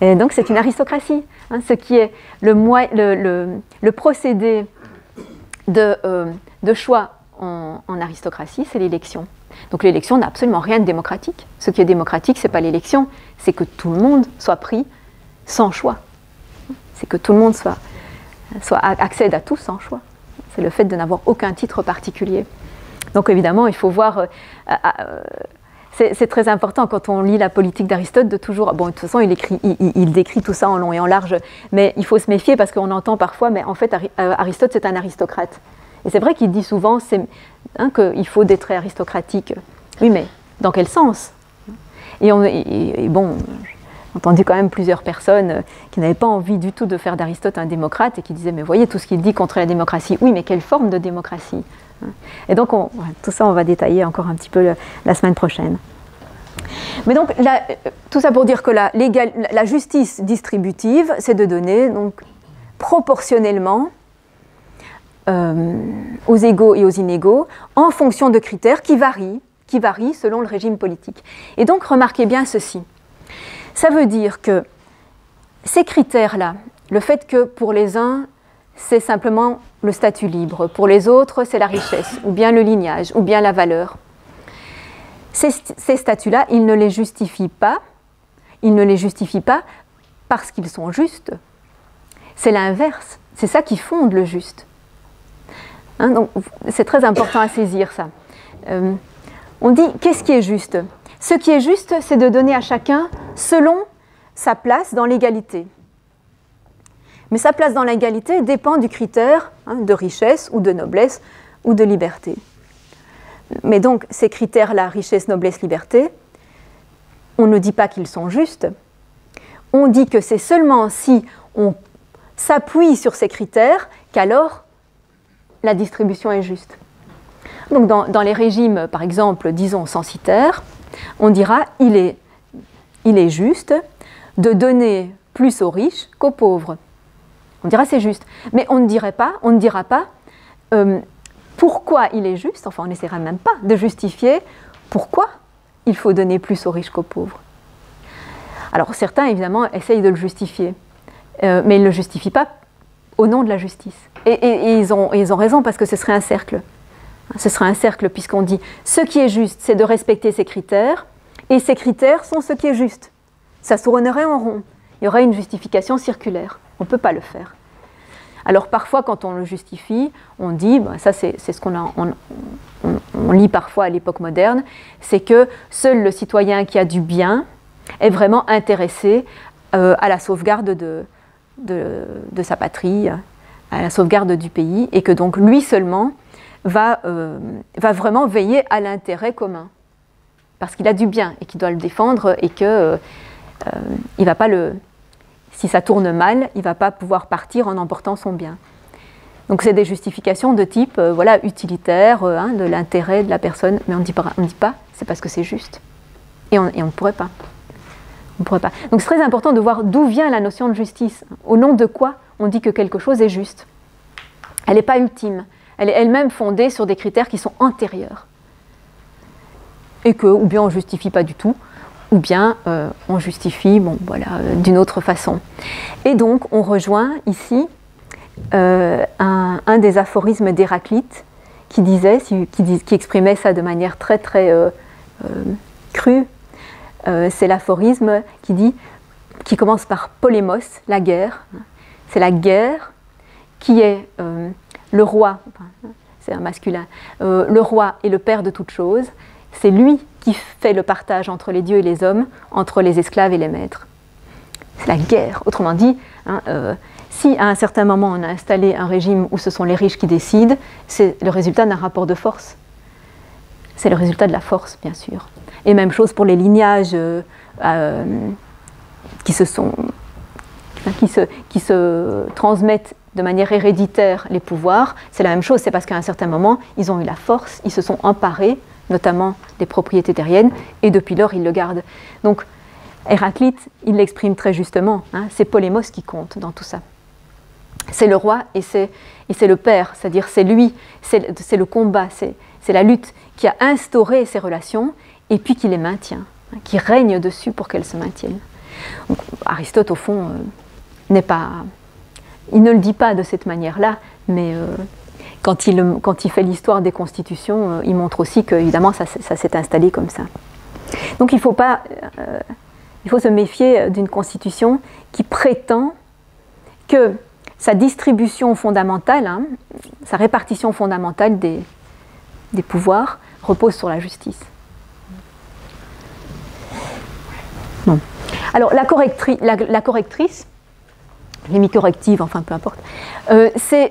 Et donc c'est une aristocratie. Ce qui est le procédé de choix en aristocratie, c'est l'élection. Donc l'élection n'a absolument rien de démocratique. Ce qui est démocratique, ce n'est pas l'élection, c'est que tout le monde soit pris sans choix. C'est que tout le monde accède à tout sans choix. C'est le fait de n'avoir aucun titre particulier. Donc évidemment, il faut voir... c'est très important quand on lit la politique d'Aristote de toujours... Bon, de toute façon, il décrit tout ça en long et en large, mais il faut se méfier parce qu'on entend parfois, mais en fait, Aristote, c'est un aristocrate. Et c'est vrai qu'il dit souvent qu'il faut des traits aristocratiques. Oui, mais dans quel sens? Et bon, j'ai entendu quand même plusieurs personnes qui n'avaient pas envie du tout de faire d'Aristote un démocrate et qui disaient, mais voyez tout ce qu'il dit contre la démocratie. Oui, mais quelle forme de démocratie? Et donc, tout ça, on va détailler encore un petit peu la semaine prochaine. Mais donc, tout ça pour dire que la justice distributive, c'est de donner donc, proportionnellement aux égaux et aux inégaux, en fonction de critères qui varient selon le régime politique. Et donc, remarquez bien ceci. Ça veut dire que ces critères-là, le fait que pour les uns, c'est simplement le statut libre, pour les autres, c'est la richesse, ou bien le lignage, ou bien la valeur. Ces statuts-là, ils ne les justifient pas. Ils ne les justifient pas parce qu'ils sont justes. C'est l'inverse. C'est ça qui fonde le juste. Donc, c'est très important à saisir ça. On dit, qu'est-ce qui est juste? Ce qui est juste, c'est de donner à chacun selon sa place dans l'égalité. Mais sa place dans l'égalité dépend du critère de richesse ou de noblesse ou de liberté. Mais donc, ces critères-là, richesse, noblesse, liberté, on ne dit pas qu'ils sont justes. On dit que c'est seulement si on s'appuie sur ces critères qu'alors la distribution est juste. Donc, dans les régimes, par exemple, disons censitaires, on dira il est juste de donner plus aux riches qu'aux pauvres. On dira c'est juste. Mais on ne dira pas pourquoi il est juste, enfin on n'essaiera même pas de justifier pourquoi il faut donner plus aux riches qu'aux pauvres. Alors certains évidemment essayent de le justifier, mais ils ne le justifient pas au nom de la justice. Et ils ont raison parce que ce serait un cercle. Ce serait un cercle puisqu'on dit ce qui est juste c'est de respecter ces critères et ces critères sont ce qui est juste. Ça tournerait en rond. Il y aurait une justification circulaire. On ne peut pas le faire. Alors parfois, quand on le justifie, on dit, ça c'est ce on lit parfois à l'époque moderne, c'est que seul le citoyen qui a du bien est vraiment intéressé à la sauvegarde de sa patrie, à la sauvegarde du pays, et que donc lui seulement va vraiment veiller à l'intérêt commun, parce qu'il a du bien et qu'il doit le défendre et que il va pas si ça tourne mal, il ne va pas pouvoir partir en emportant son bien. Donc c'est des justifications de type utilitaire, de l'intérêt de la personne, mais on ne dit pas, c'est parce que c'est juste. Et on ne pourrait pas. On ne pourrait pas. Donc c'est très important de voir d'où vient la notion de justice. Au nom de quoi on dit que quelque chose est juste. Elle n'est pas ultime. Elle est elle-même fondée sur des critères qui sont antérieurs. Et ou bien on ne justifie pas du tout, ou bien on justifie d'une autre façon. Et donc on rejoint ici un des aphorismes d'Héraclite qui exprimait ça de manière très crue. C'est l'aphorisme qui commence par polémos, la guerre. C'est la guerre qui est le roi, c'est un masculin, le roi est le père de toutes choses. C'est lui qui fait le partage entre les dieux et les hommes, entre les esclaves et les maîtres. C'est la guerre. Autrement dit, si à un certain moment on a installé un régime où ce sont les riches qui décident, c'est le résultat d'un rapport de force. C'est le résultat de la force, bien sûr. Et même chose pour les lignages qui se transmettent de manière héréditaire les pouvoirs. C'est la même chose, c'est parce qu'à un certain moment, ils ont eu la force, ils se sont emparés, notamment des propriétés terriennes, et depuis lors, ils le gardent. Donc, Héraclite, il l'exprime très justement, c'est Polémos qui compte dans tout ça. C'est le roi et c'est le père, c'est-à-dire c'est lui, c'est le combat, c'est la lutte qui a instauré ces relations et puis qui les maintient, qui règne dessus pour qu'elles se maintiennent. Donc, Aristote, au fond, il ne le dit pas de cette manière-là, mais quand il fait l'histoire des constitutions, il montre aussi que, évidemment, ça s'est installé comme ça. Donc il faut se méfier d'une constitution qui prétend que sa distribution fondamentale, sa répartition fondamentale des pouvoirs repose sur la justice. Bon. Alors la correctrice, l'hémicorrective, enfin peu importe, c'est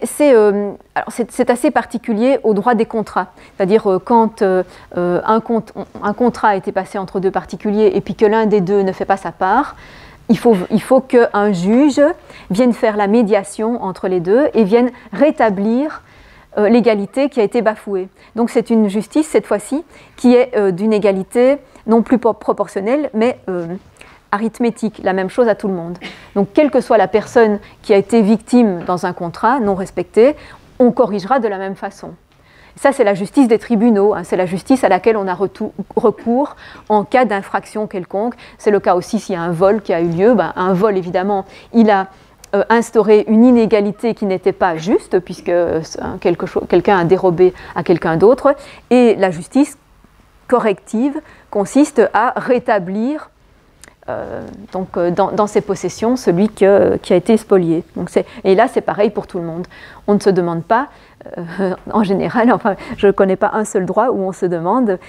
assez particulier au droit des contrats. C'est-à-dire quand un contrat a été passé entre deux particuliers et puis que l'un des deux ne fait pas sa part, il faut qu'un juge vienne faire la médiation entre les deux et vienne rétablir l'égalité qui a été bafouée. Donc c'est une justice, cette fois-ci, qui est d'une égalité non plus proportionnelle, mais arithmétique, la même chose à tout le monde. Donc quelle que soit la personne qui a été victime dans un contrat non respecté, on corrigera de la même façon. Ça, c'est la justice des tribunaux, c'est la justice à laquelle on a recours en cas d'infraction quelconque. C'est le cas aussi s'il y a un vol qui a eu lieu. Un vol, évidemment, il a instauré une inégalité qui n'était pas juste, puisque quelqu'un a dérobé à quelqu'un d'autre. Et la justice corrective consiste à rétablir dans ses possessions celui qui a été spolié. Et là, c'est pareil pour tout le monde. On ne se demande pas, en général, enfin, je ne connais pas un seul droit où on se demande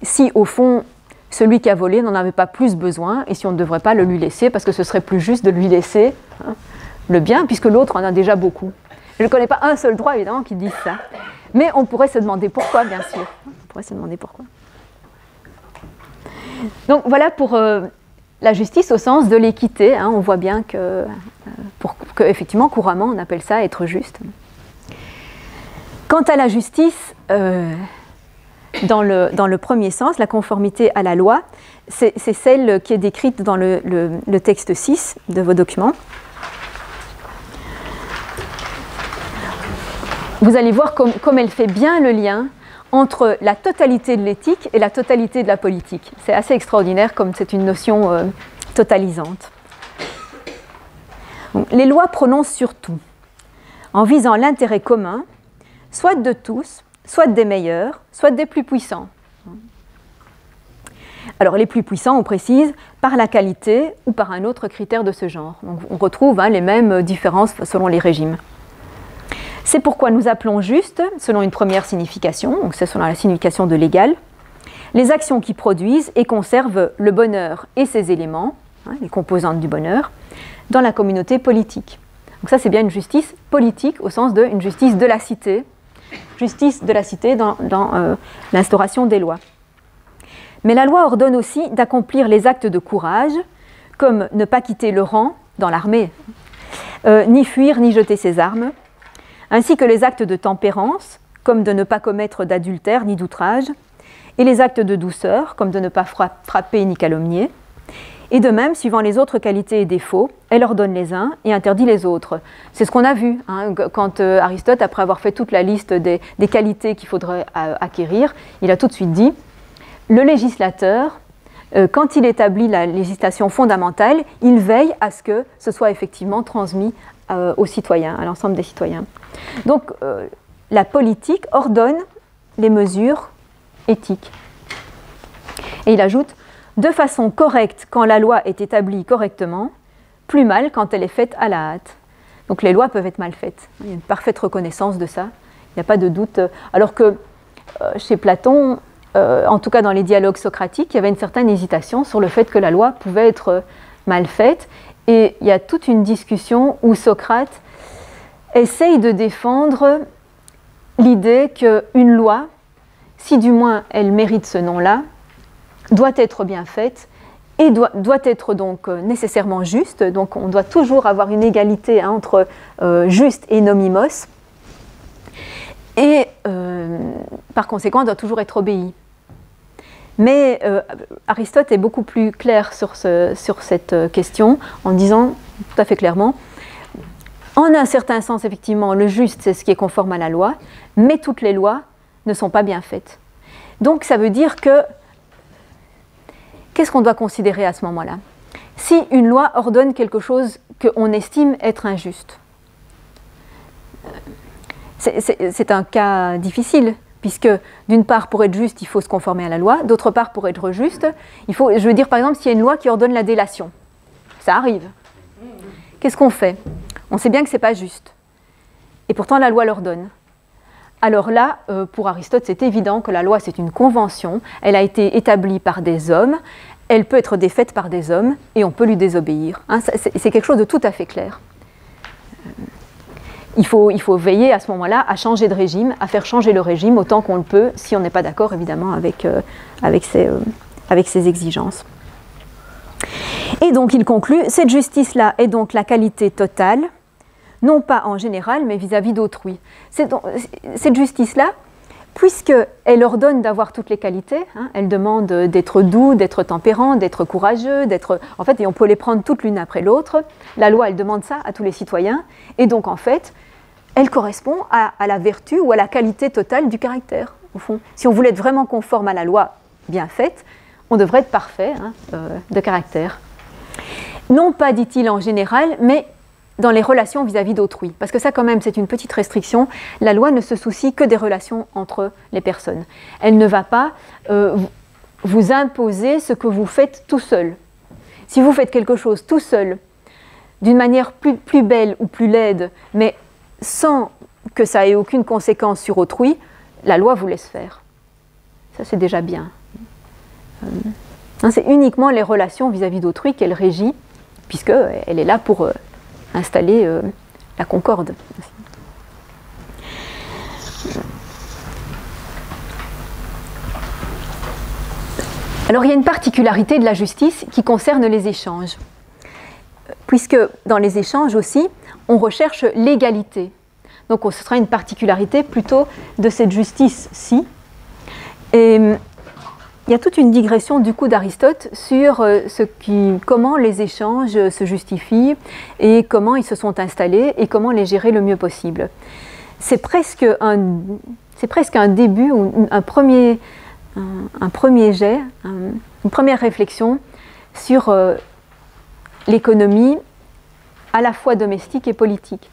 si, au fond, celui qui a volé n'en avait pas plus besoin et si on ne devrait pas le lui laisser, parce que ce serait plus juste de lui laisser le bien, puisque l'autre en a déjà beaucoup. Je ne connais pas un seul droit, évidemment, qui dise ça. Mais on pourrait se demander pourquoi, bien sûr. On pourrait se demander pourquoi. Donc voilà pour la justice au sens de l'équité. On voit bien que, effectivement, couramment, on appelle ça être juste. Quant à la justice, dans le premier sens, la conformité à la loi, c'est celle qui est décrite dans le texte 6 de vos documents. Vous allez voir comme elle fait bien le lien entre la totalité de l'éthique et la totalité de la politique. C'est assez extraordinaire comme c'est une notion totalisante. Donc, les lois prononcent sur tout, en visant l'intérêt commun, soit de tous, soit des meilleurs, soit des plus puissants. Alors les plus puissants, on précise, par la qualité ou par un autre critère de ce genre. Donc, on retrouve les mêmes différences selon les régimes. C'est pourquoi nous appelons juste, selon une première signification, donc c'est selon la signification de l'égal, les actions qui produisent et conservent le bonheur et ses éléments, les composantes du bonheur, dans la communauté politique. Donc ça, c'est bien une justice politique au sens d'une justice de la cité dans l'instauration des lois. Mais la loi ordonne aussi d'accomplir les actes de courage, comme ne pas quitter le rang dans l'armée, ni fuir ni jeter ses armes, ainsi que les actes de tempérance, comme de ne pas commettre d'adultère ni d'outrage, et les actes de douceur, comme de ne pas frapper ni calomnier. Et de même, suivant les autres qualités et défauts, elle ordonne les uns et interdit les autres. C'est ce qu'on a vu quand Aristote, après avoir fait toute la liste des qualités qu'il faudrait acquérir, il a tout de suite dit « Le législateur quand il établit la législation fondamentale, il veille à ce que ce soit effectivement transmis aux citoyens, à l'ensemble des citoyens. Donc, la politique ordonne les mesures éthiques. Et il ajoute, de façon correcte quand la loi est établie correctement, plus mal quand elle est faite à la hâte. Donc les lois peuvent être mal faites. Il y a une parfaite reconnaissance de ça. Il n'y a pas de doute. Alors que chez Platon, en tout cas dans les dialogues socratiques, il y avait une certaine hésitation sur le fait que la loi pouvait être mal faite. Et il y a toute une discussion où Socrate essaye de défendre l'idée qu'une loi, si du moins elle mérite ce nom-là, doit être bien faite et doit être donc nécessairement juste. Donc on doit toujours avoir une égalité entre juste et nomimos. Et par conséquent, elle doit toujours être obéie. Mais Aristote est beaucoup plus clair sur cette question en disant tout à fait clairement, en un certain sens, effectivement, le juste, c'est ce qui est conforme à la loi, mais toutes les lois ne sont pas bien faites. Donc ça veut dire que, qu'est-ce qu'on doit considérer à ce moment-là? Si une loi ordonne quelque chose qu'on estime être injuste, c'est un cas difficile, puisque d'une part, pour être juste, il faut se conformer à la loi, d'autre part, pour être juste, il faut, je veux dire par exemple, s'il y a une loi qui ordonne la délation, ça arrive. Qu'est-ce qu'on fait? On sait bien que ce n'est pas juste. Et pourtant, la loi l'ordonne. Alors là, pour Aristote, c'est évident que la loi, c'est une convention, elle a été établie par des hommes, elle peut être défaite par des hommes, et on peut lui désobéir. Hein, c'est quelque chose de tout à fait clair. Il faut veiller à ce moment-là à changer de régime, à faire changer le régime autant qu'on le peut, si on n'est pas d'accord évidemment avec ces exigences. Et donc il conclut, cette justice-là est donc la qualité totale, non pas en général, mais vis-à-vis d'autrui. Cette justice-là, puisqu'elle ordonne d'avoir toutes les qualités, hein, elle demande d'être doux, d'être tempérant, d'être courageux, en fait, et on peut les prendre toutes l'une après l'autre, la loi, elle demande ça à tous les citoyens, et donc en fait, elle correspond à la vertu ou à la qualité totale du caractère, au fond. Si on voulait être vraiment conforme à la loi bien faite, on devrait être parfait de caractère. Non pas, dit-il, en général, mais dans les relations vis-à-vis d'autrui. Parce que ça, quand même, c'est une petite restriction. La loi ne se soucie que des relations entre les personnes. Elle ne va pas vous imposer ce que vous faites tout seul. Si vous faites quelque chose tout seul, d'une manière plus belle ou plus laide, mais sans que ça ait aucune conséquence sur autrui, la loi vous laisse faire. Ça, c'est déjà bien. C'est uniquement les relations vis-à-vis d'autrui qu'elle régit, puisqu'elle est là pour installer la concorde. Alors il y a une particularité de la justice qui concerne les échanges, puisque dans les échanges aussi, on recherche l'égalité. Donc ce sera une particularité plutôt de cette justice-ci. Et il y a toute une digression du coup d'Aristote sur comment les échanges se justifient et comment ils se sont installés et comment les gérer le mieux possible. C'est presque un début ou un premier jet, une première réflexion sur l'économie à la fois domestique et politique.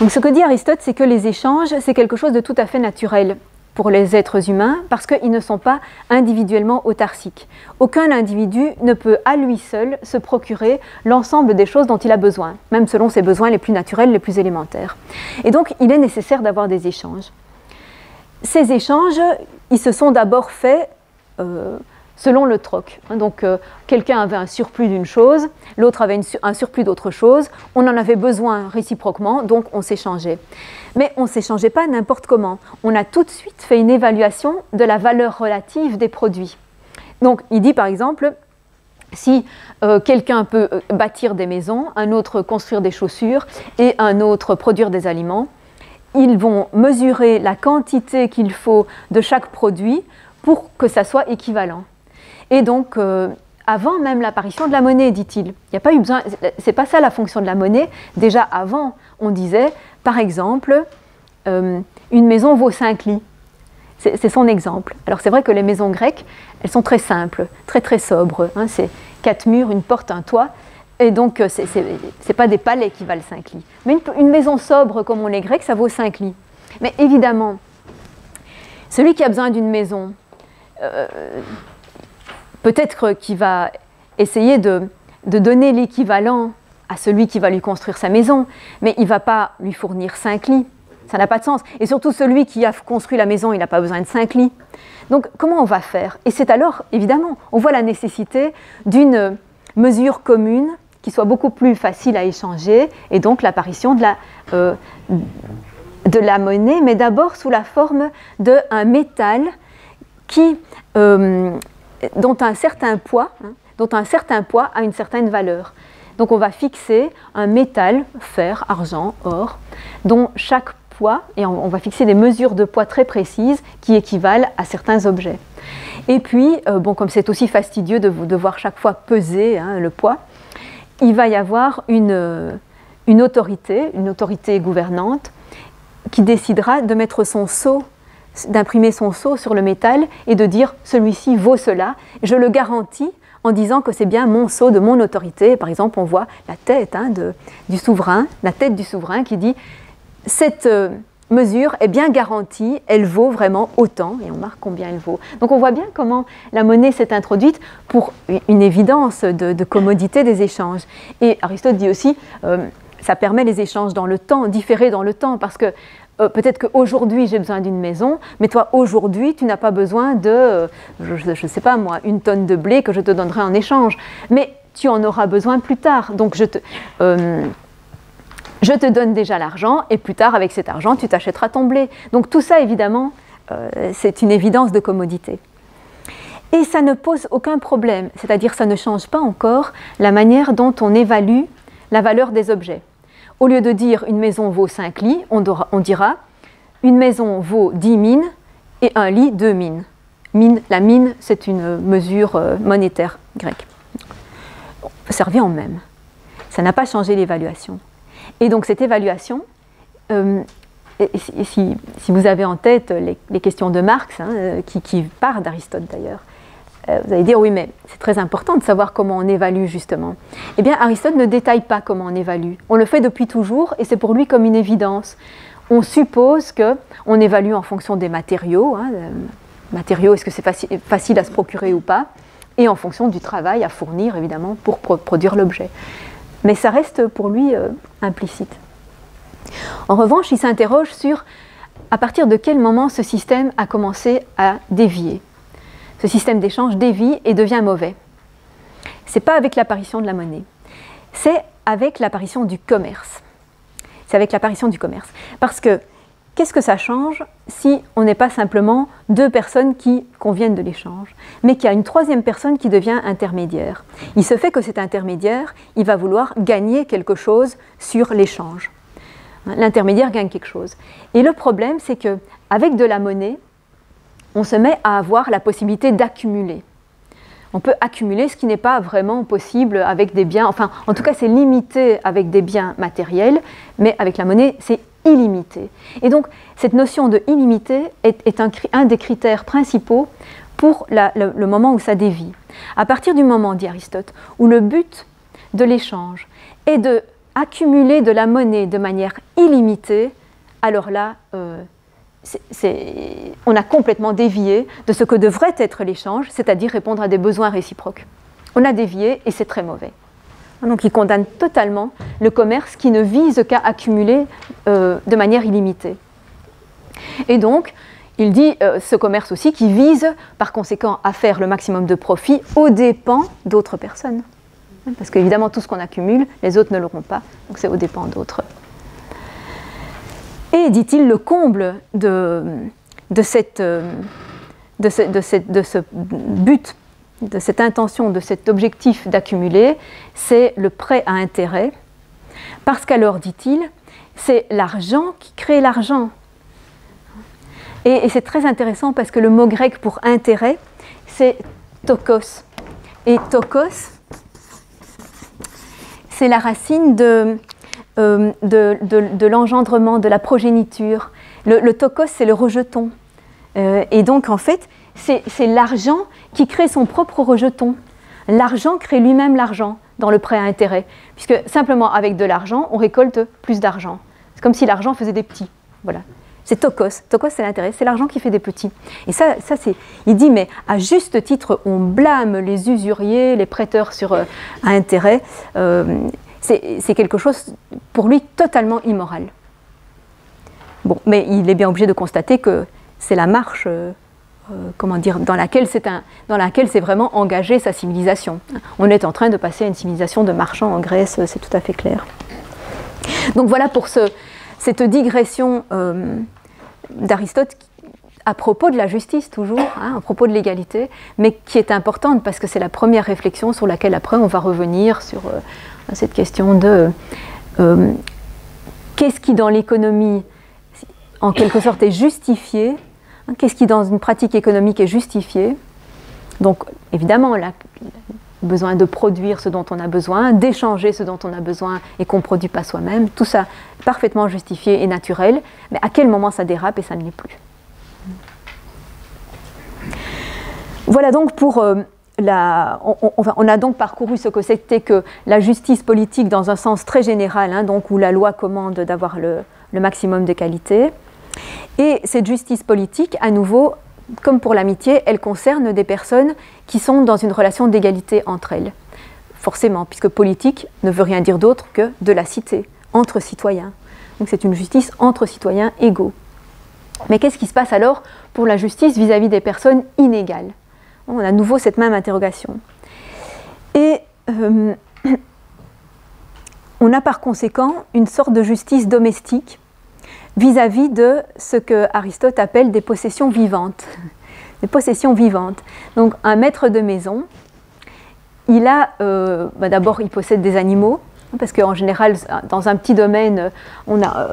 Donc ce que dit Aristote, c'est que les échanges, c'est quelque chose de tout à fait naturel pour les êtres humains, parce qu'ils ne sont pas individuellement autarciques. Aucun individu ne peut à lui seul se procurer l'ensemble des choses dont il a besoin, même selon ses besoins les plus naturels, les plus élémentaires. Et donc, il est nécessaire d'avoir des échanges. Ces échanges, ils se sont d'abord faits selon le troc. Donc, quelqu'un avait un surplus d'une chose, l'autre avait un surplus d'autre chose, on en avait besoin réciproquement, donc on s'échangeait. Mais on ne s'échangeait pas n'importe comment. On a tout de suite fait une évaluation de la valeur relative des produits. Donc, il dit par exemple, si quelqu'un peut bâtir des maisons, un autre construire des chaussures et un autre produire des aliments, ils vont mesurer la quantité qu'il faut de chaque produit pour que ça soit équivalent. Et donc, avant même l'apparition de la monnaie, dit-il, il n'y a pas eu besoin, c'est pas ça la fonction de la monnaie. Déjà avant, on disait, par exemple, une maison vaut 5 lits. c'est son exemple. Alors c'est vrai que les maisons grecques, elles sont très simples, très très sobres. Hein, c'est 4 murs, une porte, un toit. Et donc, ce n'est pas des palais qui valent 5 lits. Mais une maison sobre comme on est grec, ça vaut 5 lits. Mais évidemment, celui qui a besoin d'une maison, peut-être qu'il va essayer de donner l'équivalent à celui qui va lui construire sa maison, mais il ne va pas lui fournir 5 lits. Ça n'a pas de sens. Et surtout, celui qui a construit la maison, il n'a pas besoin de 5 lits. Donc, comment on va faire? Et c'est alors, évidemment, on voit la nécessité d'une mesure commune qui soit beaucoup plus facile à échanger, et donc l'apparition de la monnaie, mais d'abord sous la forme d'un métal dont un certain poids a une certaine valeur. Donc on va fixer un métal, fer, argent, or, dont chaque poids, et on va fixer des mesures de poids très précises qui équivalent à certains objets. Et puis, comme c'est aussi fastidieux de devoir chaque fois peser le poids, il va y avoir une autorité gouvernante qui décidera de mettre son sceau, d'imprimer son sceau sur le métal et de dire « celui-ci vaut cela, je le garantis » en disant que c'est bien mon sceau de mon autorité. Par exemple, on voit la tête du souverain qui dit « cette mesure est bien garantie, elle vaut vraiment autant » et on marque combien elle vaut. Donc on voit bien comment la monnaie s'est introduite pour une évidence de commodité des échanges. Et Aristote dit aussi ça permet les échanges dans le temps, différés dans le temps, parce que peut-être qu'aujourd'hui j'ai besoin d'une maison, mais toi aujourd'hui tu n'as pas besoin de, je ne sais pas moi, 1 tonne de blé que je te donnerai en échange, mais tu en auras besoin plus tard. Donc je te donne déjà l'argent et plus tard avec cet argent tu t'achèteras ton blé. Donc tout ça évidemment c'est une évidence de commodité. Et ça ne pose aucun problème, c'est-à-dire ça ne change pas encore la manière dont on évalue la valeur des objets. Au lieu de dire une maison vaut 5 lits, on dira une maison vaut 10 mines et un lit 2 mines. La mine, c'est une mesure monétaire grecque. Ça revient au même. Ça n'a pas changé l'évaluation. Et donc cette évaluation, si vous avez en tête les questions de Marx, qui part d'Aristote d'ailleurs, vous allez dire oui mais c'est très important de savoir comment on évalue justement. Eh bien Aristote ne détaille pas comment on évalue. On le fait depuis toujours et c'est pour lui comme une évidence. On suppose qu'on évalue en fonction des matériaux. Matériaux, est-ce que c'est facile à se procurer ou pas? Et en fonction du travail à fournir évidemment pour produire l'objet. Mais ça reste pour lui implicite. En revanche, il s'interroge sur à partir de quel moment ce système a commencé à dévier. Ce système d'échange dévie et devient mauvais. Ce n'est pas avec l'apparition de la monnaie, c'est avec l'apparition du commerce. C'est avec l'apparition du commerce. Parce que, qu'est-ce que ça change si on n'est pas simplement 2 personnes qui conviennent de l'échange, mais qu'il y a une 3e personne qui devient intermédiaire. Il se fait que cet intermédiaire, il va vouloir gagner quelque chose sur l'échange. L'intermédiaire gagne quelque chose. Et le problème, c'est qu'avec de la monnaie, on se met à avoir la possibilité d'accumuler. On peut accumuler ce qui n'est pas vraiment possible avec des biens, enfin en tout cas c'est limité avec des biens matériels, mais avec la monnaie c'est illimité. Et donc cette notion de illimité est un des critères principaux pour le moment où ça dévie. À partir du moment, dit Aristote, où le but de l'échange est de accumuler de la monnaie de manière illimitée, alors là on a complètement dévié de ce que devrait être l'échange, c'est-à-dire répondre à des besoins réciproques. On a dévié et c'est très mauvais. Donc il condamne totalement le commerce qui ne vise qu'à accumuler de manière illimitée. Et donc, il dit ce commerce aussi qui vise par conséquent à faire le maximum de profit aux dépens d'autres personnes. Parce qu'évidemment, tout ce qu'on accumule, les autres ne l'auront pas, donc c'est aux dépens d'autres. Et, dit-il, le comble de ce but, de cette intention, de cet objectif d'accumuler, c'est le prêt à intérêt, parce qu'alors, dit-il, c'est l'argent qui crée l'argent. Et c'est très intéressant parce que le mot grec pour intérêt, c'est tokos. Et tokos, c'est la racine de l'engendrement, de la progéniture. Le tokos, c'est le rejeton. Et donc, en fait, c'est l'argent qui crée son propre rejeton. L'argent crée lui-même l'argent dans le prêt à intérêt, puisque simplement avec de l'argent, on récolte plus d'argent. C'est comme si l'argent faisait des petits. Voilà. C'est tokos. Tokos, c'est l'intérêt. C'est l'argent qui fait des petits. Et ça c'est... Il dit, mais à juste titre, on blâme les usuriers, les prêteurs à intérêt. C'est quelque chose, pour lui, totalement immoral. Bon, mais il est bien obligé de constater que c'est la marche... comment dire, dans laquelle s'est vraiment engagée sa civilisation. On est en train de passer à une civilisation de marchands en Grèce, c'est tout à fait clair. Donc voilà pour cette digression d'Aristote à propos de la justice toujours, à propos de l'égalité, mais qui est importante parce que c'est la première réflexion sur laquelle après on va revenir sur cette question de qu'est-ce qui dans l'économie en quelque sorte est justifié. Qu'est-ce qui, dans une pratique économique, est justifié? Donc, évidemment, le besoin de produire ce dont on a besoin, d'échanger ce dont on a besoin et qu'on ne produit pas soi-même, tout ça parfaitement justifié et naturel, mais à quel moment ça dérape et ça ne l'est plus? Voilà donc pour on a donc parcouru ce que c'était que la justice politique dans un sens très général, donc où la loi commande d'avoir le maximum de qualité. Et cette justice politique, à nouveau, comme pour l'amitié, elle concerne des personnes qui sont dans une relation d'égalité entre elles. Forcément, puisque politique ne veut rien dire d'autre que de la cité, entre citoyens. Donc c'est une justice entre citoyens égaux. Mais qu'est-ce qui se passe alors pour la justice vis-à-vis des personnes inégales? On a à nouveau cette même interrogation. Et on a par conséquent une sorte de justice domestique vis-à-vis de ce que Aristote appelle des possessions vivantes. Des possessions vivantes. Donc un maître de maison, il a, d'abord il possède des animaux, parce qu'en général, dans un petit domaine, on a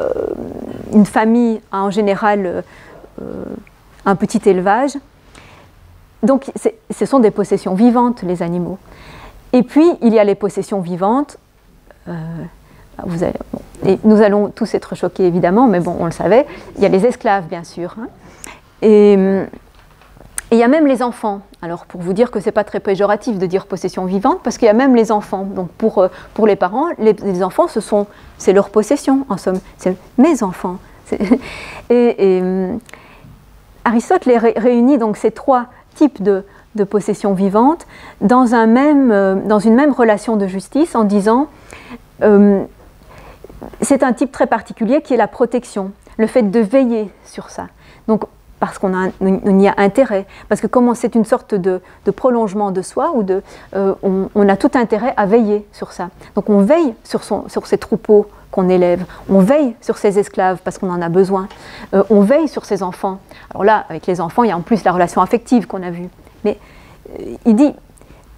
une famille a en général un petit élevage. Donc ce sont des possessions vivantes, les animaux. Et puis il y a les possessions vivantes. Et nous allons tous être choqués évidemment, mais bon, on le savait, il y a les esclaves bien sûr. Et il y a même les enfants. Alors pour vous dire que ce n'est pas très péjoratif de dire possession vivante, parce qu'il y a même les enfants. Donc pour les parents, les enfants, c'est leur possession en somme, c'est mes enfants. Et Aristote les réunit donc ces trois types de possessions vivantes dans une même relation de justice en disant c'est un type très particulier qui est la protection, le fait de veiller sur ça. Donc, parce qu'on y a intérêt, parce que comme c'est une sorte de prolongement de soi, on a tout intérêt à veiller sur ça. Donc on veille sur ces troupeaux qu'on élève, on veille sur ses esclaves parce qu'on en a besoin, on veille sur ses enfants. Alors là, avec les enfants, il y a en plus la relation affective qu'on a vue. Mais il dit,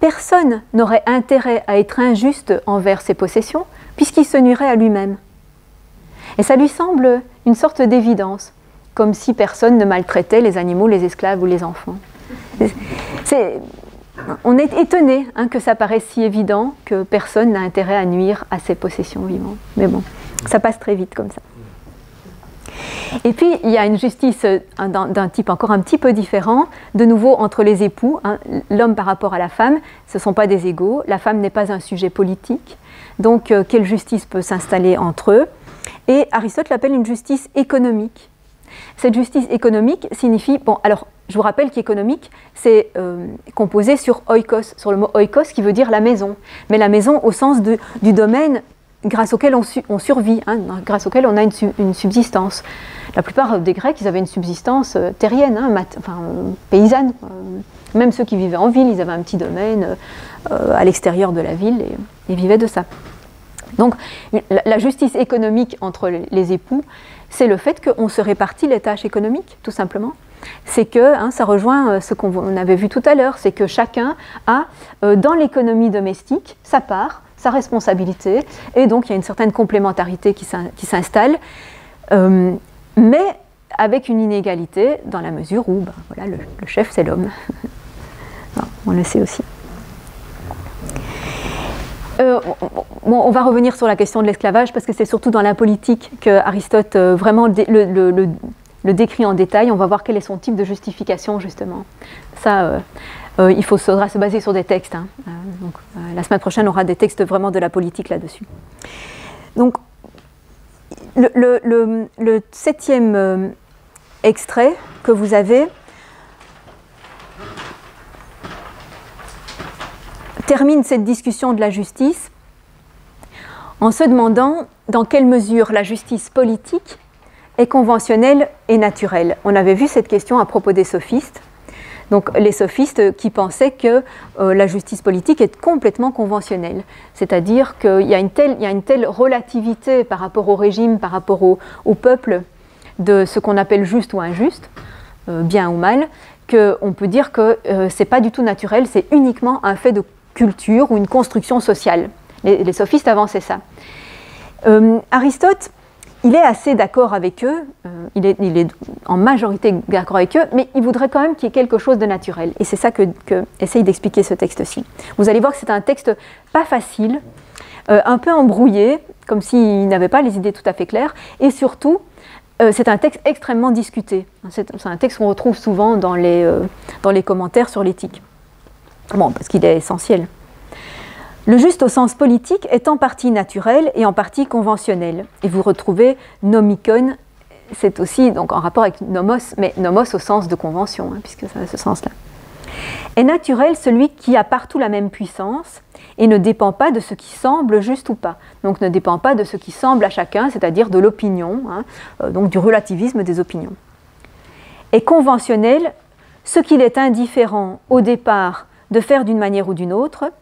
personne n'aurait intérêt à être injuste envers ses possessions, puisqu'il se nuirait à lui-même. Et ça lui semble une sorte d'évidence, comme si personne ne maltraitait les animaux, les esclaves ou les enfants. On est étonné que ça paraisse si évident que personne n'a intérêt à nuire à ses possessions vivantes. Mais bon, ça passe très vite comme ça. Et puis, il y a une justice d'un type encore un petit peu différent, de nouveau entre les époux, l'homme par rapport à la femme, ce ne sont pas des égaux, la femme n'est pas un sujet politique, donc quelle justice peut s'installer entre eux? Et Aristote l'appelle une justice économique. Cette justice économique signifie, bon alors je vous rappelle qu'économique c'est composé sur oikos, sur le mot oikos qui veut dire la maison, mais la maison au sens du domaine grâce auquel on survit, grâce auquel on a une subsistance. La plupart des Grecs, ils avaient une subsistance terrienne, paysanne. Même ceux qui vivaient en ville, ils avaient un petit domaine à l'extérieur de la ville et vivaient de ça. Donc la justice économique entre les époux, c'est le fait qu'on se répartit les tâches économiques, tout simplement. C'est que, ça rejoint ce qu'on avait vu tout à l'heure, c'est que chacun a dans l'économie domestique sa part, sa responsabilité, et donc il y a une certaine complémentarité qui s'installe, mais avec une inégalité dans la mesure où voilà, le chef c'est l'homme. On le sait aussi. On va revenir sur la question de l'esclavage parce que c'est surtout dans la politique que Aristote vraiment le décrit en détail. On va voir quel est son type de justification, justement. Ça, il faudra se baser sur des textes. Hein. Donc, la semaine prochaine, on aura des textes vraiment de la politique là-dessus. Donc, le 7e extrait que vous avez termine cette discussion de la justice en se demandant dans quelle mesure la justice politique est conventionnelle et naturelle. On avait vu cette question à propos des sophistes. Donc les sophistes qui pensaient que la justice politique est complètement conventionnelle, c'est-à-dire qu'il y a une telle relativité par rapport au régime, par rapport au peuple, de ce qu'on appelle juste ou injuste, bien ou mal, qu'on peut dire que ce n'est pas du tout naturel, c'est uniquement un fait de culture ou une construction sociale. Les sophistes avançaient ça. Aristote, il est assez d'accord avec eux, il est en majorité d'accord avec eux, mais il voudrait quand même qu'il y ait quelque chose de naturel. Et c'est ça que essaye d'expliquer ce texte-ci. Vous allez voir que c'est un texte pas facile, un peu embrouillé, comme s'il n'avait pas les idées tout à fait claires, et surtout, c'est un texte extrêmement discuté. C'est un texte qu'on retrouve souvent dans les commentaires sur l'éthique. Bon, parce qu'il est essentiel. Le juste au sens politique est en partie naturel et en partie conventionnel. Et vous retrouvez nomikon, c'est aussi donc en rapport avec nomos, mais nomos au sens de convention, hein, puisque ça a ce sens-là. Est naturel celui qui a partout la même puissance et ne dépend pas de ce qui semble juste ou pas. Donc ne dépend pas de ce qui semble à chacun, c'est-à-dire de l'opinion, hein, donc du relativisme des opinions. Est conventionnel ce qu'il est indifférent au départ de faire d'une manière ou d'une autre,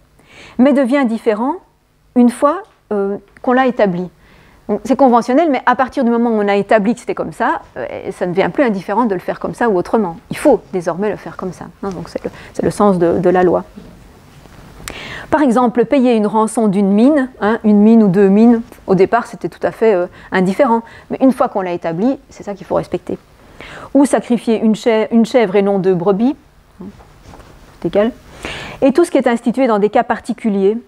mais devient différent une fois qu'on l'a établi. C'est conventionnel, mais à partir du moment où on a établi que c'était comme ça ne devient plus indifférent de le faire comme ça ou autrement. Il faut désormais le faire comme ça. Hein, donc c'est le sens de la loi. Par exemple, payer une rançon d'une mine, hein, une mine ou deux mines, au départ c'était tout à fait indifférent, mais une fois qu'on l'a établi, c'est ça qu'il faut respecter. Ou sacrifier une chèvre et non deux brebis, c'est égal. Et tout ce qui est institué dans des cas particuliers,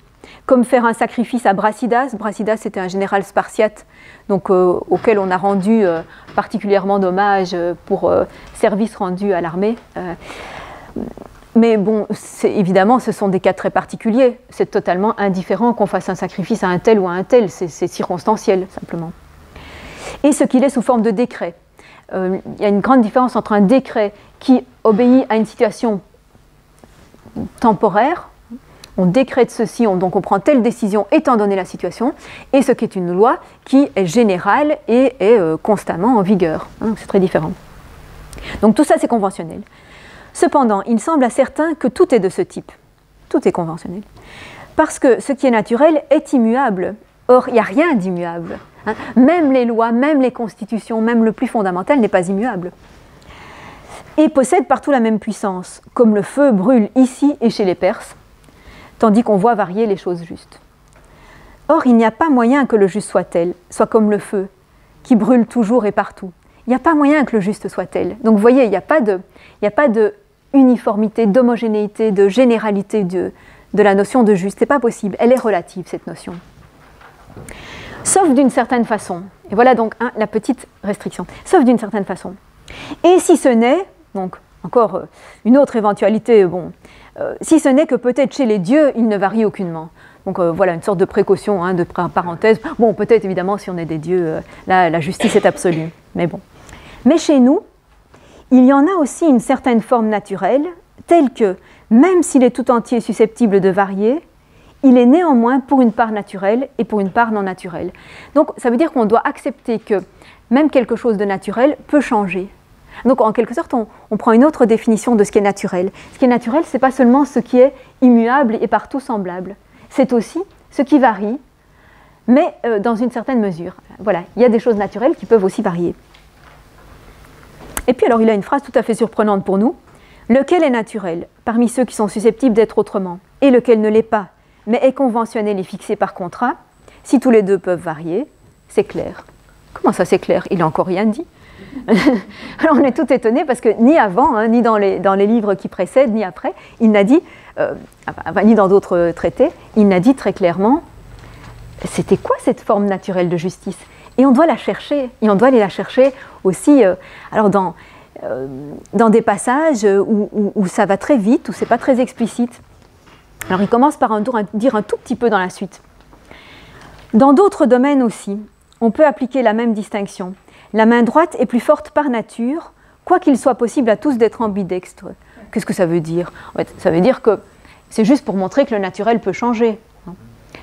comme faire un sacrifice à Brasidas. Brasidas, c'était un général spartiate, donc, auquel on a rendu particulièrement hommage pour service rendu à l'armée. Mais bon, évidemment, ce sont des cas très particuliers. C'est totalement indifférent qu'on fasse un sacrifice à un tel ou à un tel. C'est circonstanciel, simplement. Et ce qu'il est sous forme de décret. Il y a une grande différence entre un décret qui obéit à une situation temporaire, on décrète ceci, donc on prend telle décision étant donné la situation, et ce qui est une loi qui est générale et est constamment en vigueur. Hein, c'est très différent. Donc tout ça c'est conventionnel. Cependant, il semble à certains que tout est de ce type. Tout est conventionnel. Parce que ce qui est naturel est immuable. Or, il n'y a rien d'immuable. Hein. Même les lois, même les constitutions, même le plus fondamental n'est pas immuable. Et possède partout la même puissance, comme le feu brûle ici et chez les Perses, tandis qu'on voit varier les choses justes. Or, il n'y a pas moyen que le juste soit tel, soit comme le feu, qui brûle toujours et partout. Il n'y a pas moyen que le juste soit tel. Donc, vous voyez, il n'y a pas de uniformité, d'homogénéité, de généralité de la notion de juste. Ce n'est pas possible. Elle est relative, cette notion. Sauf d'une certaine façon. Et voilà donc la petite restriction. Sauf d'une certaine façon. Et si ce n'est, donc encore une autre éventualité, bon, si ce n'est que peut-être chez les dieux, il ne varie aucunement. Donc voilà une sorte de précaution, hein, de parenthèse. Bon, peut-être évidemment si on est des dieux, là la justice est absolue. Mais bon. Mais chez nous, il y en a aussi une certaine forme naturelle, telle que, même s'il est tout entier susceptible de varier, il est néanmoins pour une part naturelle et pour une part non naturelle. Donc ça veut dire qu'on doit accepter que même quelque chose de naturel peut changer. Donc en quelque sorte, on prend une autre définition de ce qui est naturel. Ce qui est naturel, ce n'est pas seulement ce qui est immuable et partout semblable. C'est aussi ce qui varie, mais dans une certaine mesure. Voilà, il y a des choses naturelles qui peuvent aussi varier. Et puis alors, il a une phrase tout à fait surprenante pour nous. Lequel est naturel, parmi ceux qui sont susceptibles d'être autrement, et lequel ne l'est pas, mais est conventionnel et fixé par contrat, si tous les deux peuvent varier, c'est clair. Comment ça c'est clair? Il n'a encore rien dit. Alors on est tout étonné parce que ni avant, hein, ni dans les livres qui précèdent, ni après, il n'a dit, ni dans d'autres traités, il n'a dit très clairement, c'était quoi cette forme naturelle de justice? Et on doit la chercher, et on doit aller la chercher aussi alors dans des passages où ça va très vite, où ce n'est pas très explicite. Alors il commence par dire un tout petit peu dans la suite. Dans d'autres domaines aussi, on peut appliquer la même distinction. La main droite est plus forte par nature, quoiqu'il soit possible à tous d'être ambidextres. Qu'est-ce que ça veut dire? En fait, ça veut dire que c'est juste pour montrer que le naturel peut changer.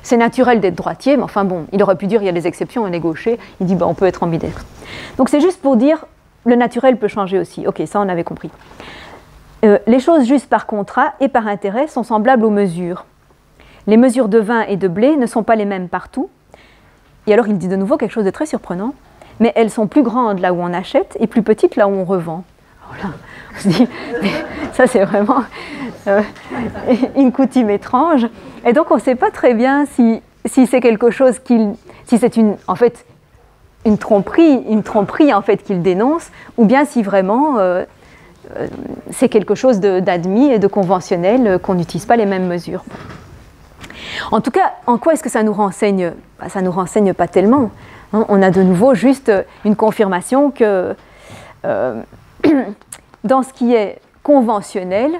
C'est naturel d'être droitier, mais enfin bon, il aurait pu dire il y a des exceptions, on est gaucher, il dit on peut être ambidextre. Donc c'est juste pour dire le naturel peut changer aussi. Ok, ça on avait compris. Les choses justes par contrat et par intérêt sont semblables aux mesures. Les mesures de vin et de blé ne sont pas les mêmes partout. Et alors il dit de nouveau quelque chose de très surprenant, mais elles sont plus grandes là où on achète et plus petites là où on revend. Voilà. On se dit, mais ça c'est vraiment une coutume étrange. Et donc on ne sait pas très bien si c'est quelque chose si c'est en fait une tromperie en fait qu'il dénonce, ou bien si vraiment c'est quelque chose d'admis et de conventionnel, qu'on n'utilise pas les mêmes mesures. En tout cas, en quoi est-ce que ça nous renseigne? Ça ne nous renseigne pas tellement. Hein, on a de nouveau juste une confirmation que dans ce qui est conventionnel,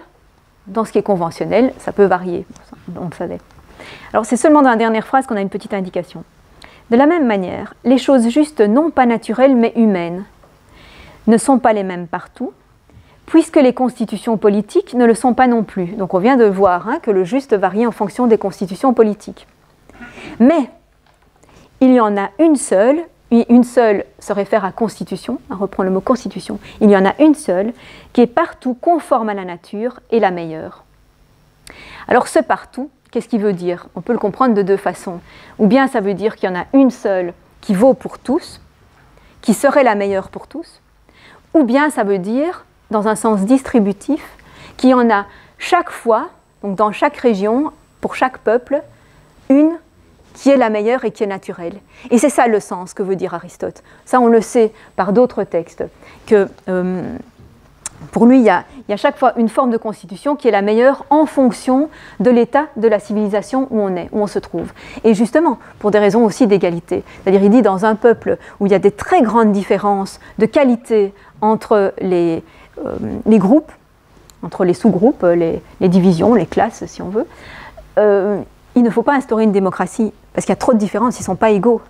ça peut varier, on le savait. Alors c'est seulement dans la dernière phrase qu'on a une petite indication. De la même manière, les choses justes non pas naturelles mais humaines ne sont pas les mêmes partout, puisque les constitutions politiques ne le sont pas non plus. Donc on vient de voir que le juste varie en fonction des constitutions politiques. Mais il y en a une seule se réfère à constitution, on reprend le mot constitution, il y en a une seule qui est partout conforme à la nature et la meilleure. Alors ce partout, qu'est-ce qu'il veut dire? On peut le comprendre de deux façons. Ou bien ça veut dire qu'il y en a une seule qui vaut pour tous, qui serait la meilleure pour tous, ou bien ça veut dire, dans un sens distributif, qu'il y en a chaque fois, donc dans chaque région, pour chaque peuple, une qui est la meilleure et qui est naturelle. Et c'est ça le sens que veut dire Aristote. Ça, on le sait par d'autres textes, que pour lui, il y a chaque fois une forme de constitution qui est la meilleure en fonction de l'état de la civilisation où on est, où on se trouve. Et justement, pour des raisons aussi d'égalité. C'est-à-dire, il dit, dans un peuple où il y a des très grandes différences de qualité entre les groupes, entre les sous-groupes, les divisions, les classes, si on veut, il ne faut pas instaurer une démocratie, parce qu'il y a trop de différences, ils ne sont pas égaux.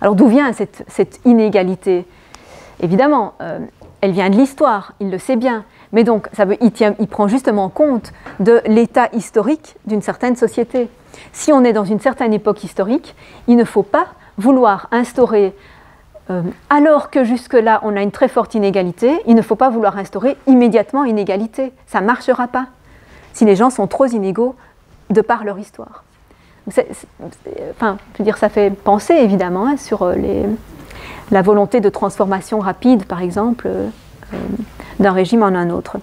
Alors d'où vient cette inégalité? Évidemment, elle vient de l'histoire, il le sait bien, mais donc il prend justement compte de l'état historique d'une certaine société. Si on est dans une certaine époque historique, il ne faut pas vouloir instaurer, alors que jusque-là on a une très forte inégalité, il ne faut pas vouloir instaurer immédiatement une égalité. Ça ne marchera pas, si les gens sont trop inégaux de par leur histoire. Enfin, je veux dire, ça fait penser évidemment sur la volonté de transformation rapide, par exemple, d'un régime en un autre.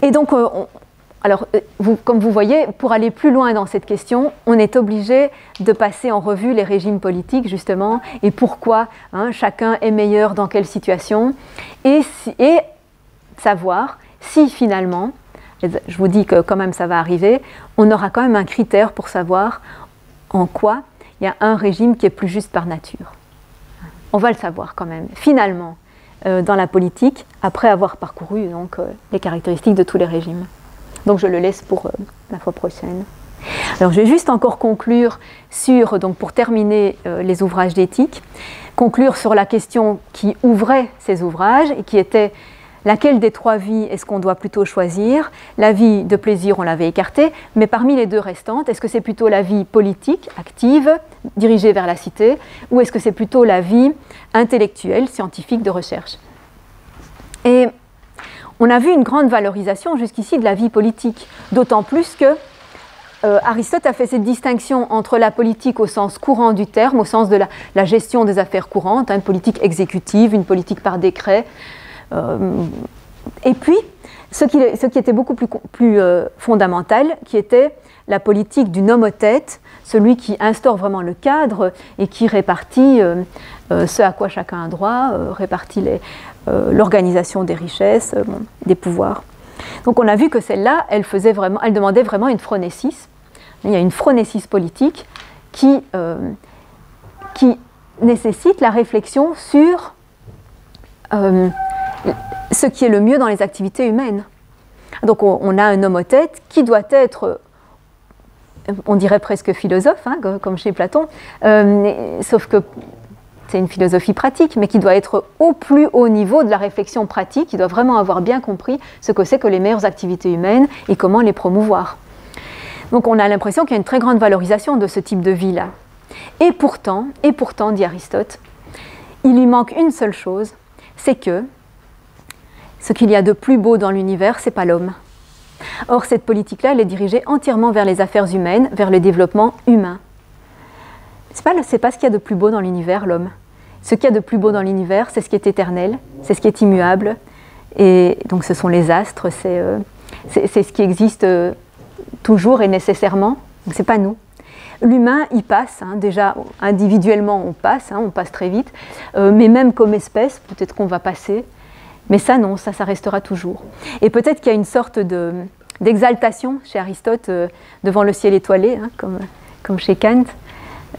Et donc, comme vous voyez, pour aller plus loin dans cette question, on est obligé de passer en revue les régimes politiques, justement, et pourquoi chacun est meilleur dans quelle situation, et savoir si finalement, je vous dis que quand même ça va arriver, on aura quand même un critère pour savoir en quoi il y a un régime qui est plus juste par nature. On va le savoir quand même, finalement, dans la politique, après avoir parcouru donc, les caractéristiques de tous les régimes. Donc je le laisse pour la fois prochaine. Alors je vais juste encore conclure sur, donc pour terminer les ouvrages d'éthique, conclure sur la question qui ouvrait ces ouvrages et qui était: laquelle des trois vies est-ce qu'on doit plutôt choisir? La vie de plaisir, on l'avait écartée, mais parmi les deux restantes, est-ce que c'est plutôt la vie politique, active, dirigée vers la cité, ou est-ce que c'est plutôt la vie intellectuelle, scientifique, de recherche? Et on a vu une grande valorisation jusqu'ici de la vie politique, d'autant plus que Aristote a fait cette distinction entre la politique au sens courant du terme, au sens de la gestion des affaires courantes, une politique exécutive, une politique par décret, et puis ce qui était beaucoup plus fondamental, qui était la politique du nomotète, celui qui instaure vraiment le cadre et qui répartit ce à quoi chacun a droit, répartit l'organisation des richesses, des pouvoirs. Donc on a vu que celle-là, elle demandait vraiment une phronésis. Il y a une phronésis politique qui nécessite la réflexion sur ce qui est le mieux dans les activités humaines. Donc on a un nomothète qui doit être, on dirait presque philosophe, hein, comme chez Platon, sauf que c'est une philosophie pratique, mais qui doit être au plus haut niveau de la réflexion pratique, qui doit vraiment avoir bien compris ce que c'est que les meilleures activités humaines et comment les promouvoir. Donc on a l'impression qu'il y a une très grande valorisation de ce type de vie-là. Et pourtant, dit Aristote, il lui manque une seule chose, c'est que ce qu'il y a de plus beau dans l'univers, ce n'est pas l'homme. Or, cette politique-là, elle est dirigée entièrement vers les affaires humaines, vers le développement humain. Ce n'est pas ce qu'il y a de plus beau dans l'univers, l'homme. Ce qu'il y a de plus beau dans l'univers, c'est ce qui est éternel, c'est ce qui est immuable. Et donc ce sont les astres, c'est ce qui existe toujours et nécessairement. Ce n'est pas nous. L'humain, il passe, hein, déjà individuellement on passe très vite, mais même comme espèce, peut-être qu'on va passer. Mais ça non, ça restera toujours. Et peut-être qu'il y a une sorte d'exaltation chez Aristote devant le ciel étoilé, hein, comme chez Kant.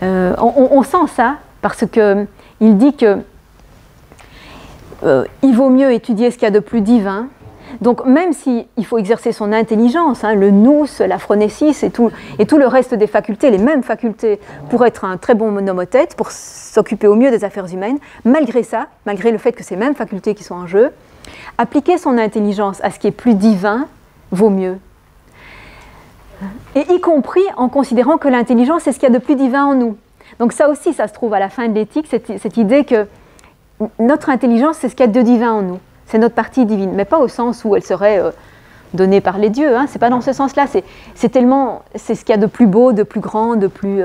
On sent ça parce qu'il dit que il vaut mieux étudier ce qu'il y a de plus divin. Donc même s'il faut exercer son intelligence, hein, le nous, la phronésis et tout le reste des facultés, les mêmes facultés pour être un très bon nomothète, pour s'occuper au mieux des affaires humaines, malgré ça, malgré le fait que ces mêmes facultés qui sont en jeu, appliquer son intelligence à ce qui est plus divin vaut mieux. Et y compris en considérant que l'intelligence, c'est ce qu'il y a de plus divin en nous. Donc ça aussi, ça se trouve à la fin de l'éthique, cette idée que notre intelligence, c'est ce qu'il y a de divin en nous. C'est notre partie divine, mais pas au sens où elle serait donnée par les dieux. Hein. C'est pas dans ce sens-là. C'est ce qu'il y a de plus beau, de plus grand, de plus...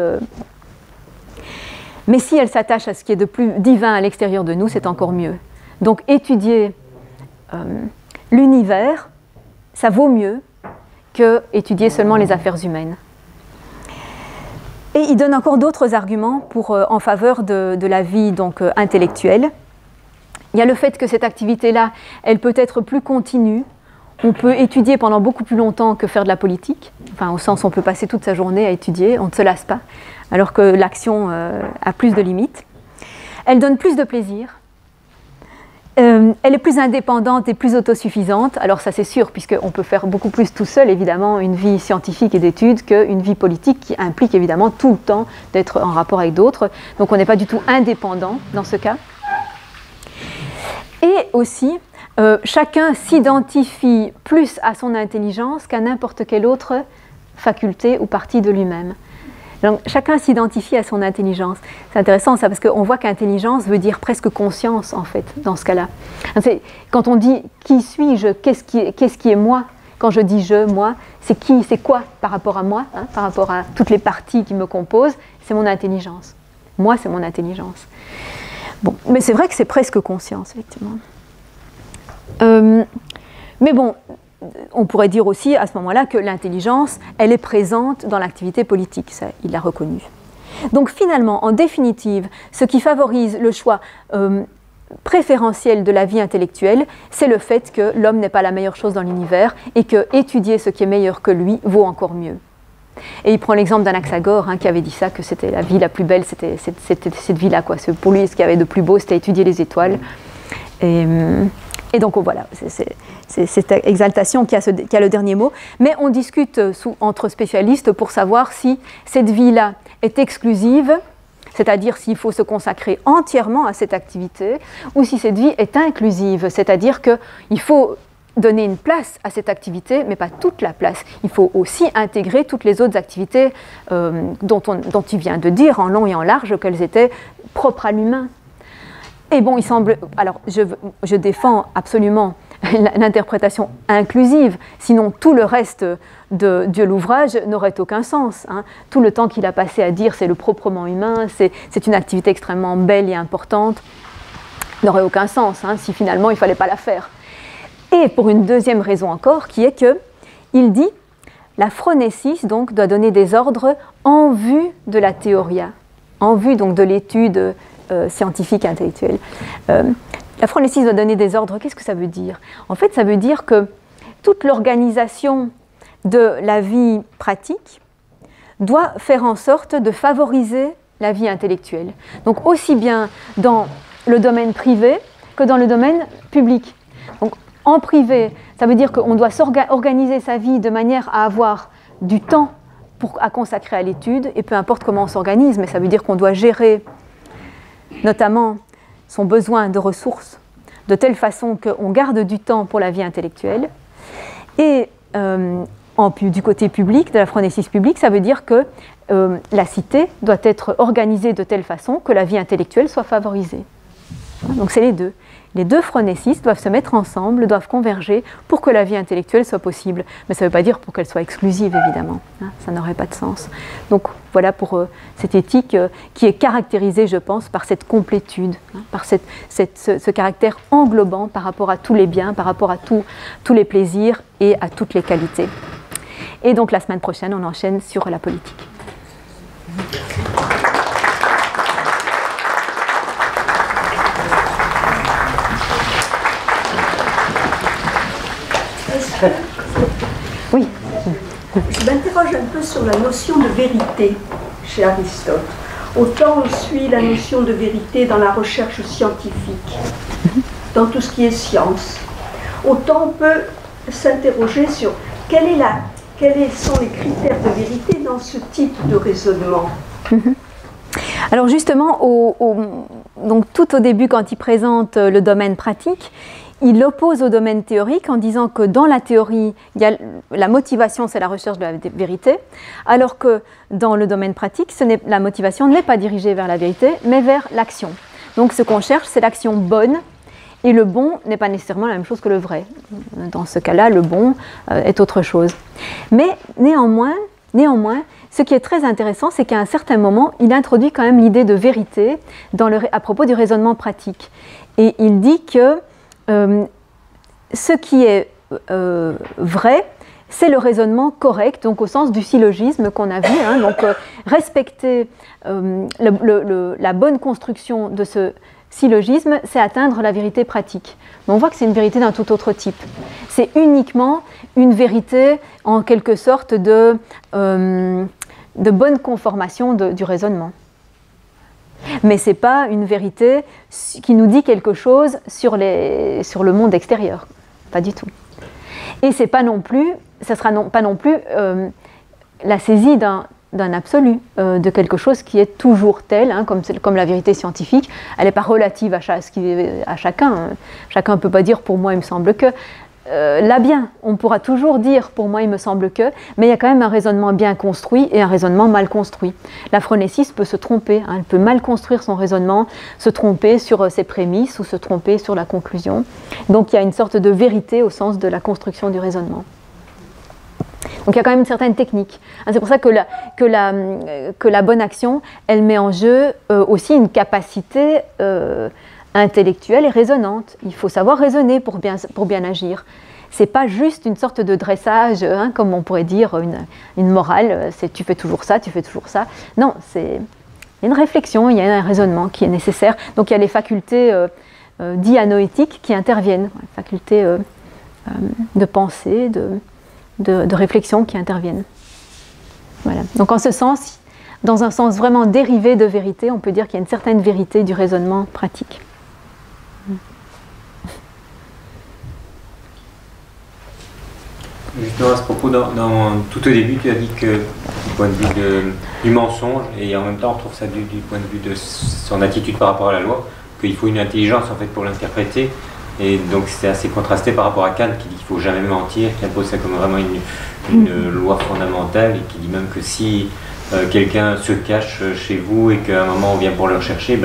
Mais si elle s'attache à ce qui est de plus divin à l'extérieur de nous, c'est encore mieux. Donc étudier l'univers, ça vaut mieux que étudier seulement les affaires humaines. Et il donne encore d'autres arguments en faveur de la vie donc, intellectuelle. Il y a le fait que cette activité-là, elle peut être plus continue. On peut étudier pendant beaucoup plus longtemps que faire de la politique. Enfin, au sens où on peut passer toute sa journée à étudier, on ne se lasse pas, alors que l'action a plus de limites. Elle donne plus de plaisir. Elle est plus indépendante et plus autosuffisante. Alors ça c'est sûr, puisqu'on peut faire beaucoup plus tout seul, évidemment, une vie scientifique et d'études qu'une vie politique qui implique évidemment tout le temps d'être en rapport avec d'autres. Donc on n'est pas du tout indépendant dans ce cas. Et aussi, chacun s'identifie plus à son intelligence qu'à n'importe quelle autre faculté ou partie de lui-même. Donc, chacun s'identifie à son intelligence. C'est intéressant ça, parce qu'on voit qu'intelligence veut dire presque conscience, en fait, dans ce cas-là. Quand on dit « qui suis-je » qu'est-ce qui est moi? Quand je dis « je »,« moi », c'est qui, c'est quoi par rapport à moi, hein, par rapport à toutes les parties qui me composent? C'est mon intelligence. Moi, c'est mon intelligence. Bon, mais c'est vrai que c'est presque conscience, effectivement. Mais bon, on pourrait dire aussi à ce moment-là que l'intelligence, elle est présente dans l'activité politique, ça, il l'a reconnu. Donc finalement, en définitive, ce qui favorise le choix préférentiel de la vie intellectuelle, c'est le fait que l'homme n'est pas la meilleure chose dans l'univers et que étudier ce qui est meilleur que lui vaut encore mieux. Et il prend l'exemple d'Anaxagore, hein, qui avait dit ça, que c'était la vie la plus belle, c'était cette vie-là, quoi. Pour lui, ce qu'il y avait de plus beau, c'était étudier les étoiles. Et donc voilà, c'est cette exaltation qui a le dernier mot. Mais on discute entre spécialistes pour savoir si cette vie-là est exclusive, c'est-à-dire s'il faut se consacrer entièrement à cette activité, ou si cette vie est inclusive, c'est-à-dire qu'il faut donner une place à cette activité, mais pas toute la place. Il faut aussi intégrer toutes les autres activités dont tu viens de dire en long et en large qu'elles étaient propres à l'humain. Et bon, il semble... Alors, je défends absolument l'interprétation inclusive, sinon tout le reste de l'ouvrage n'aurait aucun sens. Hein. Tout le temps qu'il a passé à dire c'est le proprement humain, c'est une activité extrêmement belle et importante, n'aurait aucun sens, hein, si finalement il ne fallait pas la faire. Et pour une deuxième raison encore, qui est qu'il dit la phronésis donc doit donner des ordres en vue de la théoria, en vue donc de l'étude scientifique et intellectuelle. La phronésis doit donner des ordres, qu'est-ce que ça veut dire? En fait, ça veut dire que toute l'organisation de la vie pratique doit faire en sorte de favoriser la vie intellectuelle. Donc aussi bien dans le domaine privé que dans le domaine public. Donc en privé, ça veut dire qu'on doit organiser sa vie de manière à avoir du temps à consacrer à l'étude, et peu importe comment on s'organise, mais ça veut dire qu'on doit gérer notamment son besoin de ressources de telle façon qu'on garde du temps pour la vie intellectuelle. Et du côté public, de la phronésis publique, ça veut dire que la cité doit être organisée de telle façon que la vie intellectuelle soit favorisée. Donc c'est les deux. Les deux phronésis doivent se mettre ensemble, doivent converger pour que la vie intellectuelle soit possible. Mais ça ne veut pas dire pour qu'elle soit exclusive, évidemment. Ça n'aurait pas de sens. Donc voilà pour cette éthique qui est caractérisée, je pense, par cette complétude, par ce caractère englobant par rapport à tous les biens, par rapport à tous les plaisirs et à toutes les qualités. Et donc la semaine prochaine, on enchaîne sur la politique. Oui. Je m'interroge un peu sur la notion de vérité chez Aristote. Autant on suit la notion de vérité dans la recherche scientifique, dans tout ce qui est science, autant on peut s'interroger sur quels sont les critères de vérité dans ce type de raisonnement. Alors justement, donc tout au début, quand il présente le domaine pratique, il l'oppose au domaine théorique en disant que dans la théorie, la motivation, c'est la recherche de la vérité, alors que dans le domaine pratique, la motivation n'est pas dirigée vers la vérité, mais vers l'action. Donc ce qu'on cherche, c'est l'action bonne, et le bon n'est pas nécessairement la même chose que le vrai. Dans ce cas-là, le bon est autre chose. Mais néanmoins, ce qui est très intéressant, c'est qu'à un certain moment, il introduit quand même l'idée de vérité à propos du raisonnement pratique. Et il dit que ce qui est vrai, c'est le raisonnement correct, donc au sens du syllogisme qu'on a vu. Donc respecter la bonne construction de ce syllogisme, c'est atteindre la vérité pratique. Mais on voit que c'est une vérité d'un tout autre type. C'est uniquement une vérité, en quelque sorte, de bonne conformation du raisonnement. Mais ce n'est pas une vérité qui nous dit quelque chose sur le monde extérieur. Pas du tout. Et c'est pas non plus, ça sera pas non plus la saisie d'un absolu, de quelque chose qui est toujours tel, comme la vérité scientifique. Elle n'est pas relative à chacun. Chacun ne peut pas dire « pour moi, il me semble que ». Là bien, on pourra toujours dire « pour moi, il me semble que », mais il y a quand même un raisonnement bien construit et un raisonnement mal construit. La phronésis peut se tromper, elle peut mal construire son raisonnement, se tromper sur ses prémices ou se tromper sur la conclusion. Donc il y a une sorte de vérité au sens de la construction du raisonnement. Donc il y a quand même une certaine technique. C'est pour ça que la bonne action, elle met en jeu aussi une capacité intellectuelle et raisonnante. Il faut savoir raisonner pour bien agir. Ce n'est pas juste une sorte de dressage, comme on pourrait dire, une morale, c'est tu fais toujours ça, tu fais toujours ça. Non, c'est une réflexion, il y a un raisonnement qui est nécessaire. Donc il y a les facultés dianoétiques qui interviennent, les facultés de pensée, de réflexion qui interviennent. Voilà. Donc en ce sens, dans un sens vraiment dérivé de vérité, on peut dire qu'il y a une certaine vérité du raisonnement pratique. Justement, à ce propos, tout au début, tu as dit que du point de vue du mensonge, et en même temps on retrouve ça du point de vue de son attitude par rapport à la loi, qu'il faut une intelligence en fait pour l'interpréter, et donc c'est assez contrasté par rapport à Kant qui dit qu'il ne faut jamais mentir, qui impose ça comme vraiment une loi fondamentale, et qui dit même que si quelqu'un se cache chez vous et qu'à un moment on vient pour le rechercher,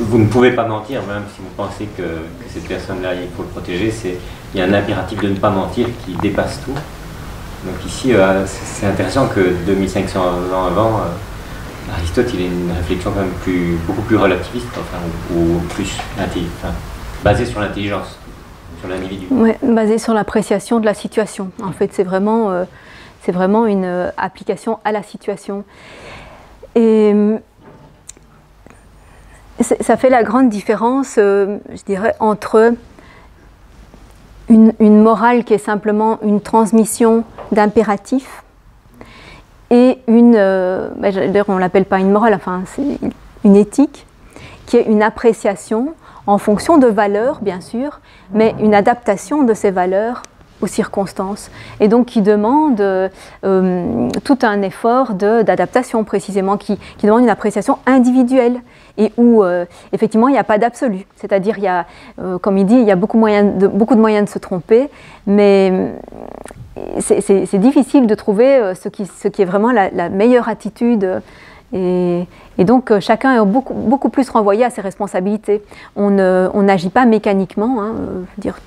vous ne pouvez pas mentir, même si vous pensez que cette personne-là, il faut le protéger. Il y a un impératif de ne pas mentir qui dépasse tout. Donc ici, c'est intéressant que 2500 ans avant, Aristote, il ait une réflexion quand même beaucoup plus relativiste, ou plus basée sur l'intelligence, sur l'individu. Oui, basée sur l'appréciation de la situation. En fait, c'est vraiment une application à la situation. Et ça fait la grande différence, je dirais, entre une morale qui est simplement une transmission d'impératifs et d'ailleurs on ne l'appelle pas une morale, enfin c'est une éthique, qui est une appréciation en fonction de valeurs, bien sûr, mais une adaptation de ces valeurs aux circonstances, et donc qui demande tout un effort d'adaptation précisément, qui demande une appréciation individuelle, et où effectivement il n'y a pas d'absolu, c'est-à-dire il y a, comme il dit, il y a beaucoup de moyens de se tromper, mais c'est difficile de trouver ce qui est vraiment la meilleure attitude. Et donc chacun est beaucoup plus renvoyé à ses responsabilités. On n'agit pas mécaniquement, hein, dire,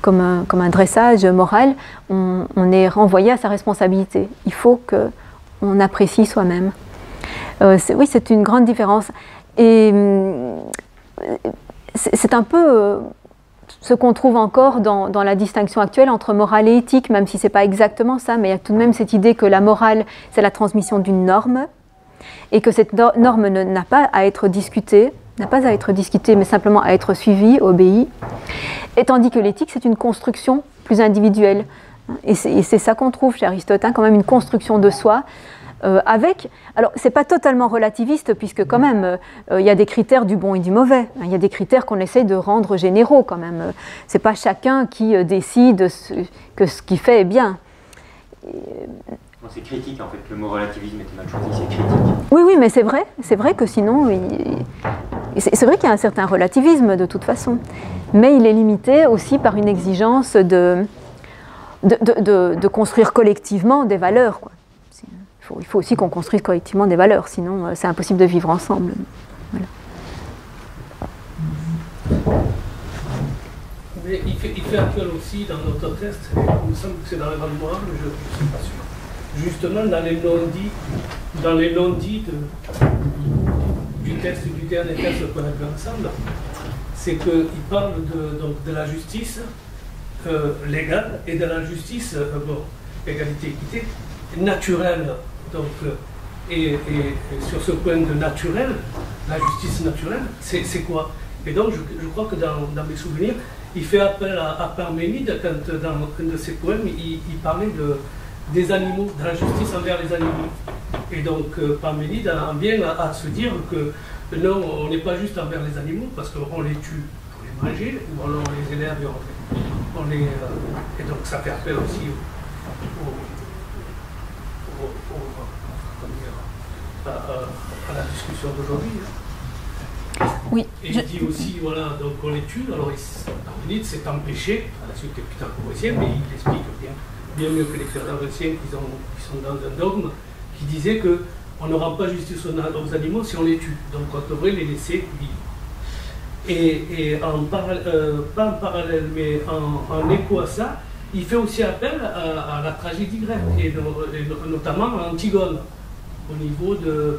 comme un dressage moral, on est renvoyé à sa responsabilité. Il faut qu'on apprécie soi-même. Oui, c'est une grande différence. Et c'est un peu ce qu'on trouve encore dans la distinction actuelle entre morale et éthique, même si ce n'est pas exactement ça, mais il y a tout de même cette idée que la morale, c'est la transmission d'une norme, et que cette norme n'a pas à être discutée, mais simplement à être suivie, obéie, et tandis que l'éthique, c'est une construction plus individuelle. Et c'est ça qu'on trouve chez Aristote, hein, quand même une construction de soi, alors c'est pas totalement relativiste, puisque quand même, il y a des critères du bon et du mauvais, hein, il y a des critères qu'on essaye de rendre généraux quand même. C'est pas chacun qui décide que ce qu'il fait est bien. C'est critique en fait, le mot relativisme était mal choisi, c'est critique. Oui, mais c'est vrai que sinon, c'est vrai qu'il y a un certain relativisme de toute façon, mais il est limité aussi par une exigence de construire collectivement des valeurs, quoi. Il faut aussi qu'on construise collectivement des valeurs, sinon c'est impossible de vivre ensemble. Voilà. Mais il fait appel aussi dans notre texte, il me semble que c'est dans les grandes morales, mais je ne suis pas sûr. Justement, dans les non-dits du texte, du dernier texte qu'on a vu ensemble, c'est qu'il parle de la justice légale et de la justice, égalité, équité, naturelle. Donc, et sur ce point de naturel, la justice naturelle, c'est quoi? Et donc, je crois que dans mes souvenirs, il fait appel à Parménide quand, dans un de ses poèmes, il parlait des animaux, de la justice envers les animaux. Et donc, Parménide en vient à se dire que non, on n'est pas juste envers les animaux, parce qu'on les tue pour les manger, ou alors on les élève et et donc ça fait appel aussi à la discussion d'aujourd'hui. Oui. Et il dit aussi, voilà, donc on les tue, alors Parménide s'est empêché, à la suite des pythagoriciens, mais il explique bien mieux que les pythagoriciens qui sont dans un dogme, qui disait qu'on ne rend pas justice aux animaux si on les tue, donc on devrait les laisser vivre. Et pas en parallèle, mais en écho à ça, il fait aussi appel à la tragédie grecque, et notamment à Antigone, au niveau de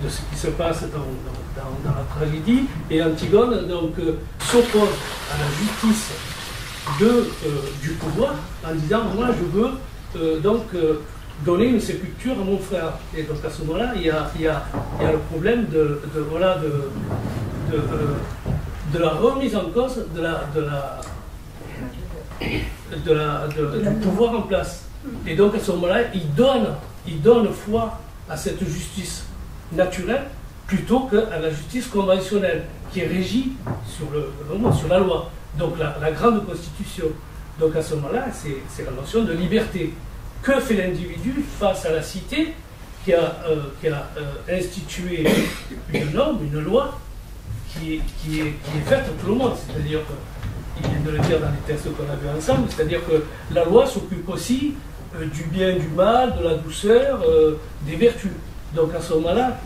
ce qui se passe dans la tragédie. Et Antigone donc s'oppose à la justice du pouvoir en disant moi je veux donner une sépulture à mon frère. Et donc à ce moment-là il y a le problème de la remise en cause du pouvoir en place. Et donc à ce moment-là il donne foi à cette justice naturelle plutôt qu'à la justice conventionnelle qui est régie sur la loi, donc la grande constitution. Donc à ce moment-là, c'est la notion de liberté. Que fait l'individu face à la cité qui a institué une norme, une loi qui est faite à tout le monde, c'est-à-dire qu'il vient de le dire dans les textes qu'on a vus ensemble, c'est-à-dire que la loi s'occupe aussi du bien, du mal, de la douceur, des vertus. Donc à ce moment-là,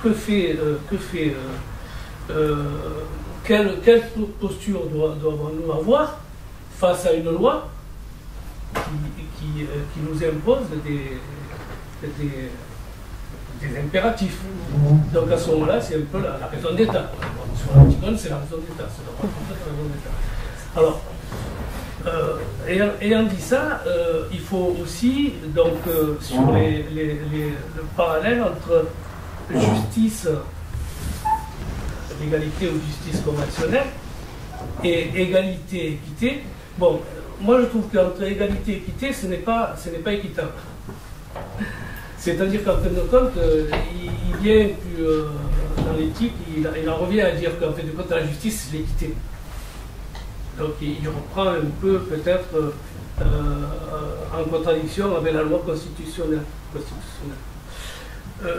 quelle posture doit-on avoir face à une loi qui nous impose des impératifs? Donc à ce moment-là, c'est un peu la raison d'État. Sur l'Antigone, c'est la raison d'État. C'est la raison d'État. Alors, ayant dit ça, il faut aussi, donc, sur le parallèle entre justice, l'égalité ou justice conventionnelle, et égalité, équité. Bon, moi je trouve qu'entre égalité et équité, ce n'est pas équitable. C'est-à-dire qu'en fin de compte, il vient dans l'éthique, il en revient à dire qu'en fin de compte, la justice, c'est l'équité. Donc il reprend un peu peut-être en contradiction avec la loi constitutionnelle.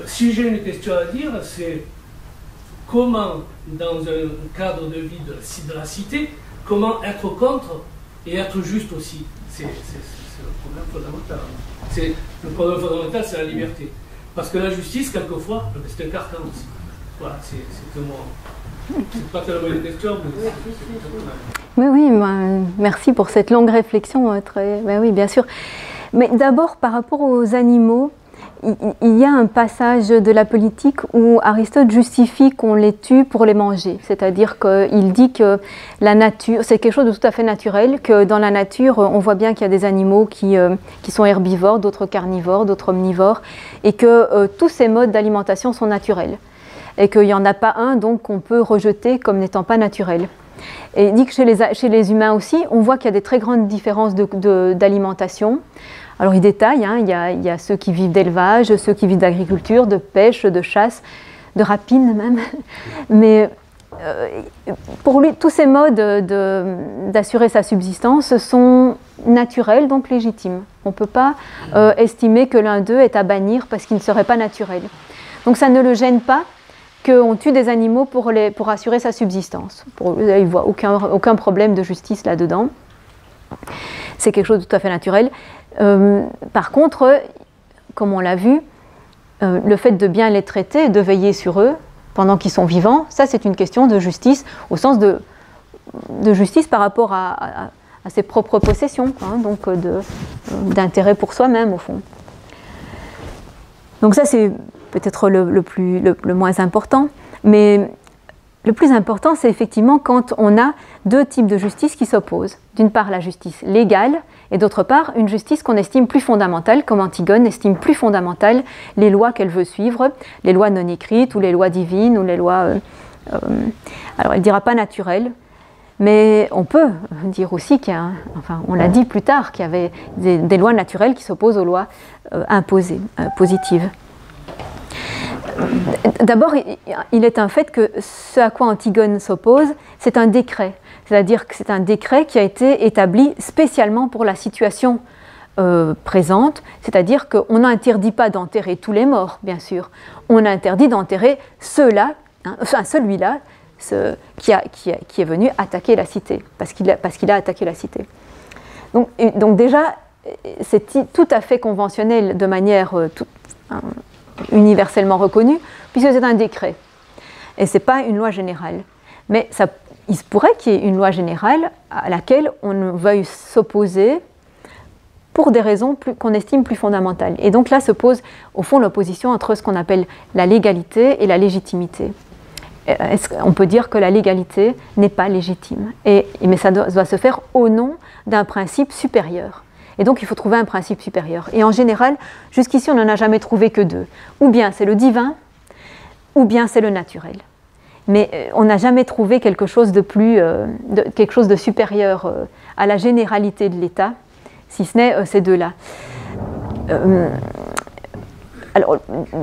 Si j'ai une question à dire, c'est comment, dans un cadre de vie de la cité, comment être contre et être juste aussi. C'est le problème fondamental. Le problème fondamental, c'est la liberté. Parce que la justice, quelquefois, c'est un carcan aussi. Voilà, c'est pas tellement une question, mais Oui, oui, merci pour cette longue réflexion. Ben oui, bien sûr. Mais d'abord, par rapport aux animaux, il y a un passage de la politique où Aristote justifie qu'on les tue pour les manger. C'est-à-dire qu'il dit que la nature, c'est quelque chose de tout à fait naturel, que dans la nature, on voit bien qu'il y a des animaux qui sont herbivores, d'autres carnivores, d'autres omnivores, et que tous ces modes d'alimentation sont naturels. Et qu'il n'y en a pas un donc qu'on peut rejeter comme n'étant pas naturel. Et il dit que chez les humains aussi, on voit qu'il y a des très grandes différences d'alimentation. Alors il détaille, hein, il y a ceux qui vivent d'élevage, ceux qui vivent d'agriculture, de pêche, de chasse, de rapine même. Mais pour lui, tous ces modes d'assurer sa subsistance sont naturels, donc légitimes. On ne peut pas estimer que l'un d'eux est à bannir parce qu'il ne serait pas naturel. Donc ça ne le gêne pas qu'on tue des animaux pour assurer sa subsistance. Il ne voit aucun problème de justice là-dedans. C'est quelque chose de tout à fait naturel. Par contre, comme on l'a vu, le fait de bien les traiter, de veiller sur eux pendant qu'ils sont vivants, ça c'est une question de justice, au sens de justice par rapport à ses propres possessions, hein, donc d'intérêt pour soi-même au fond. Donc ça c'est peut-être le moins important, mais le plus important c'est effectivement quand on a deux types de justice qui s'opposent. D'une part la justice légale, et d'autre part, une justice qu'on estime plus fondamentale, comme Antigone estime plus fondamentales les lois qu'elle veut suivre, les lois non écrites, ou les lois divines, ou les lois... alors, elle ne dira pas naturelles, mais on peut dire aussi qu'il y a... Enfin, on l'a dit plus tard, qu'il y avait des lois naturelles qui s'opposent aux lois imposées, positives. D'abord, il est un fait que ce à quoi Antigone s'oppose, c'est un décret. C'est-à-dire que c'est un décret qui a été établi spécialement pour la situation présente, c'est-à-dire qu'on n'interdit pas d'enterrer tous les morts, bien sûr. On interdit d'enterrer ceux-là, hein, enfin celui-là, qui est venu attaquer la cité, parce qu'il a attaqué la cité. Donc déjà, c'est tout à fait conventionnel de manière universellement reconnue, puisque c'est un décret. Et ce n'est pas une loi générale. Mais il se pourrait qu'il y ait une loi générale à laquelle on veuille s'opposer pour des raisons qu'on estime plus fondamentales. Et donc là se pose au fond l'opposition entre ce qu'on appelle la légalité et la légitimité. On peut dire que la légalité n'est pas légitime, mais ça doit se faire au nom d'un principe supérieur. Et donc il faut trouver un principe supérieur. Et en général, jusqu'ici on n'en a jamais trouvé que deux. Ou bien c'est le divin, ou bien c'est le naturel. Mais on n'a jamais trouvé quelque chose de quelque chose de supérieur à la généralité de l'État, si ce n'est ces deux-là. Alors,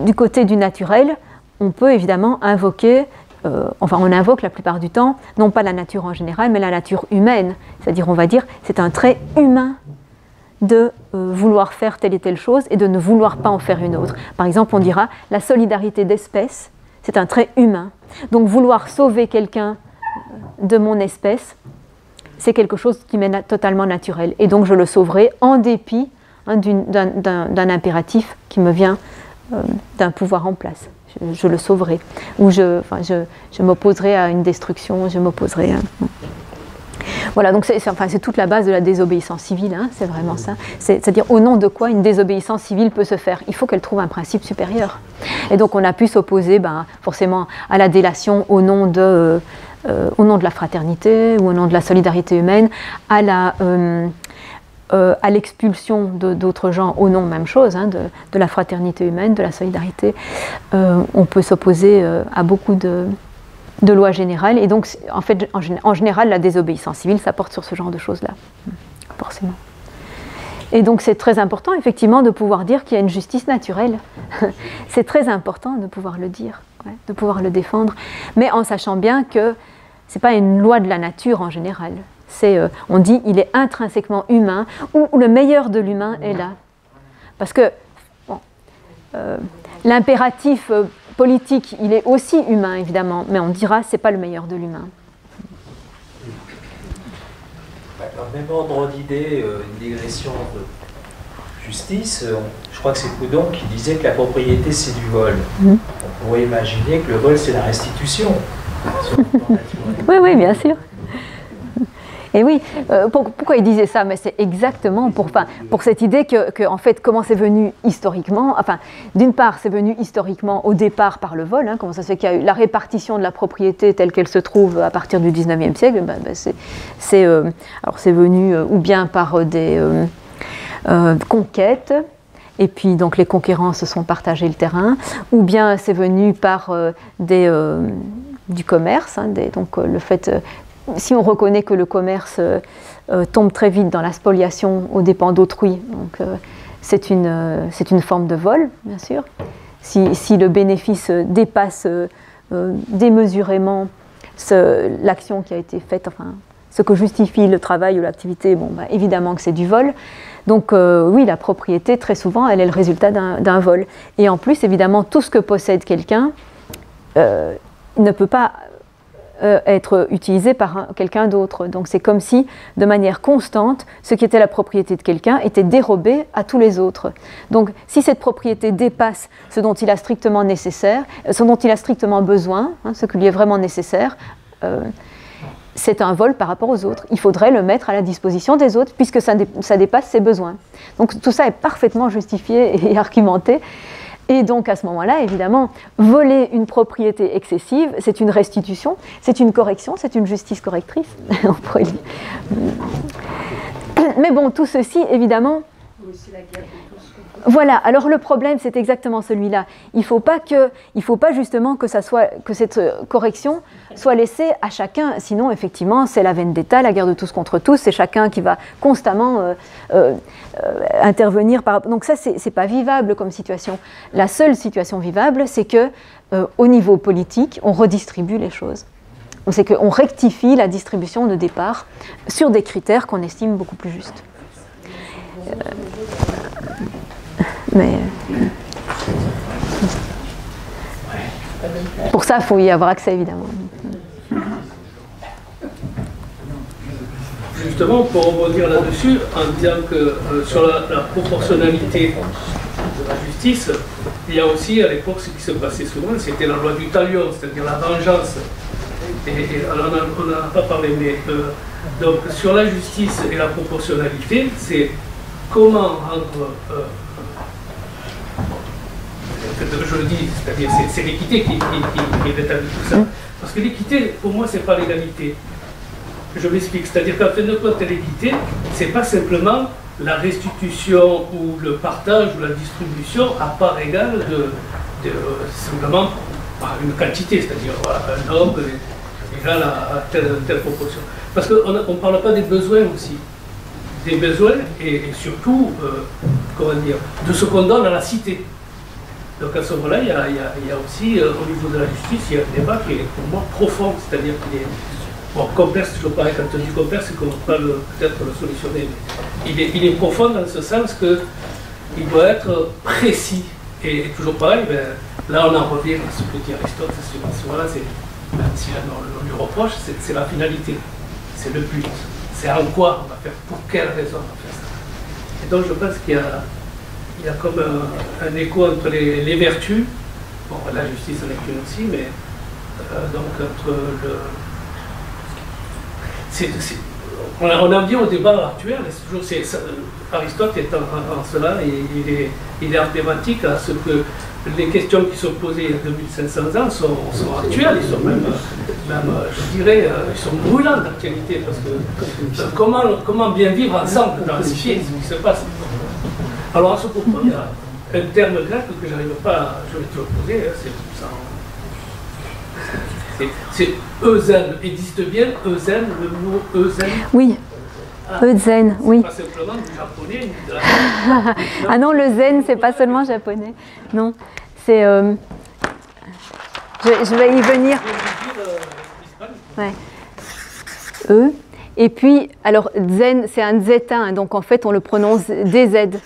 du côté du naturel, on peut évidemment invoquer, enfin on invoque la plupart du temps, non pas la nature en général, mais la nature humaine. C'est-à-dire, on va dire, c'est un trait humain de vouloir faire telle et telle chose et de ne vouloir pas en faire une autre. Par exemple, on dira la solidarité d'espèce, c'est un trait humain. Donc vouloir sauver quelqu'un de mon espèce, c'est quelque chose qui m'est totalement naturel. Et donc je le sauverai en dépit d'un impératif qui me vient d'un pouvoir en place. Je le sauverai. Ou je m'opposerai à une destruction, je m'opposerai à... Voilà, donc c'est toute la base de la désobéissance civile, hein, c'est vraiment ça. C'est-à-dire au nom de quoi une désobéissance civile peut se faire. Il faut qu'elle trouve un principe supérieur. Et donc on a pu s'opposer forcément à la délation au nom de la fraternité ou au nom de la solidarité humaine, à l'expulsion d'autres gens au nom, même chose, hein, de la fraternité humaine, de la solidarité. On peut s'opposer à beaucoup de lois générales, et donc en fait, en général, la désobéissance civile, ça porte sur ce genre de choses-là. forcément. Et donc c'est très important effectivement de pouvoir dire qu'il y a une justice naturelle. C'est très important de pouvoir le dire, ouais, de pouvoir le défendre, mais en sachant bien que ce n'est pas une loi de la nature en général. On dit il est intrinsèquement humain, ou le meilleur de l'humain est là. Parce que bon, l'impératif politique, il est aussi humain évidemment, mais on dira c'est pas le meilleur de l'humain. Dans le même ordre d'idée, une digression de justice, je crois que c'est Proudhon qui disait que la propriété c'est du vol. On pourrait imaginer que le vol c'est la restitution. Sur le plan naturel. Oui, oui, bien sûr. Et oui, pourquoi il disait ça? Mais c'est exactement pour cette idée que, en fait, comment c'est venu historiquement, enfin, d'une part, c'est venu historiquement au départ par le vol, hein, comment ça se fait qu'il y a eu la répartition de la propriété telle qu'elle se trouve à partir du 19e siècle, alors c'est venu ou bien par des conquêtes, et puis donc les conquérants se sont partagés le terrain, ou bien c'est venu par du commerce, hein, donc le fait... si on reconnaît que le commerce tombe très vite dans la spoliation aux dépens d'autrui, donc c'est une forme de vol, bien sûr. Si le bénéfice dépasse démesurément l'action qui a été faite, enfin, ce que justifie le travail ou l'activité, bon, bah, évidemment que c'est du vol. Donc oui, la propriété, très souvent, elle est le résultat d'un vol. Et en plus, évidemment, tout ce que possède quelqu'un ne peut pas être utilisé par quelqu'un d'autre. Donc c'est comme si, de manière constante, ce qui était la propriété de quelqu'un était dérobé à tous les autres. Donc si cette propriété dépasse ce dont il a strictement nécessaire, ce dont il a strictement besoin, hein, ce qui lui est vraiment nécessaire, c'est un vol par rapport aux autres. Il faudrait le mettre à la disposition des autres puisque ça dépasse ses besoins. Donc tout ça est parfaitement justifié et argumenté. Et donc à ce moment-là, évidemment, voler une propriété excessive, c'est une restitution, c'est une correction, c'est une justice correctrice. On pourrait dire. Mais bon, tout ceci, évidemment... Voilà, alors le problème, c'est exactement celui-là. Il ne faut pas justement que cette correction soit laissée à chacun, sinon effectivement c'est la vendetta, la guerre de tous contre tous, c'est chacun qui va constamment intervenir. Donc ça, c'est pas vivable comme situation. La seule situation vivable, c'est que au niveau politique, on redistribue les choses. C'est qu'on rectifie la distribution de départ sur des critères qu'on estime beaucoup plus justes. Mais pour ça, il faut y avoir accès, évidemment. Justement, pour rebondir là-dessus, en disant que sur la proportionnalité de la justice, il y a aussi à l'époque ce qui se passait souvent, c'était la loi du talion, c'est-à-dire la vengeance. Et on n'en a pas parlé, mais donc sur la justice et la proportionnalité, c'est comment rendre... je le dis, c'est-à-dire c'est l'équité qui détermine tout ça. Parce que l'équité, pour moi, c'est pas l'égalité. Je m'explique, c'est-à-dire qu'en fin de compte, l'équité, c'est pas simplement la restitution ou le partage ou la distribution à part égale simplement par une quantité, c'est-à-dire un nombre égal à telle proportion. Parce qu'on ne parle pas des besoins aussi. Des besoins et surtout, comment dire, de ce qu'on donne à la cité. Donc à ce moment-là, il y a aussi, au niveau de la justice, il y a un débat qui est pour moi profond, c'est-à-dire qu'il est, bon, complexe, toujours pareil, quand on dit complexe, c'est qu'on ne peut pas peut-être le solutionner, mais il est profond dans ce sens qu'il doit être précis. Et toujours pareil, ben, là on en revient à ce que dit Aristote, à ce moment-là, même si on lui reproche, c'est la finalité, c'est le but, c'est en quoi on va faire, pour quelle raison on va faire ça. Et donc je pense qu'il y a comme un écho entre les vertus, bon, la justice en est une aussi, mais donc entre on en vient au débat actuel, Aristote est en cela, et il est emblématique à ce que les questions qui sont posées il y a 2500 ans sont actuelles, ils sont même je dirais, ils sont brûlants d'actualité, parce que comment bien vivre ensemble dans ce qui se passe. Alors à ce propos, il y a un terme grec que je n'arrive pas, je vais te l'opposer, c'est euzen. Existe bien euzen, le mot euzen? Oui, Zen, oui. Pas simplement du japonais. Ah non, le zen, c'est pas seulement japonais. Non, c'est... je vais y venir. Ouais. Et puis, alors, zen, c'est un zétain, donc en fait, on le prononce DZ.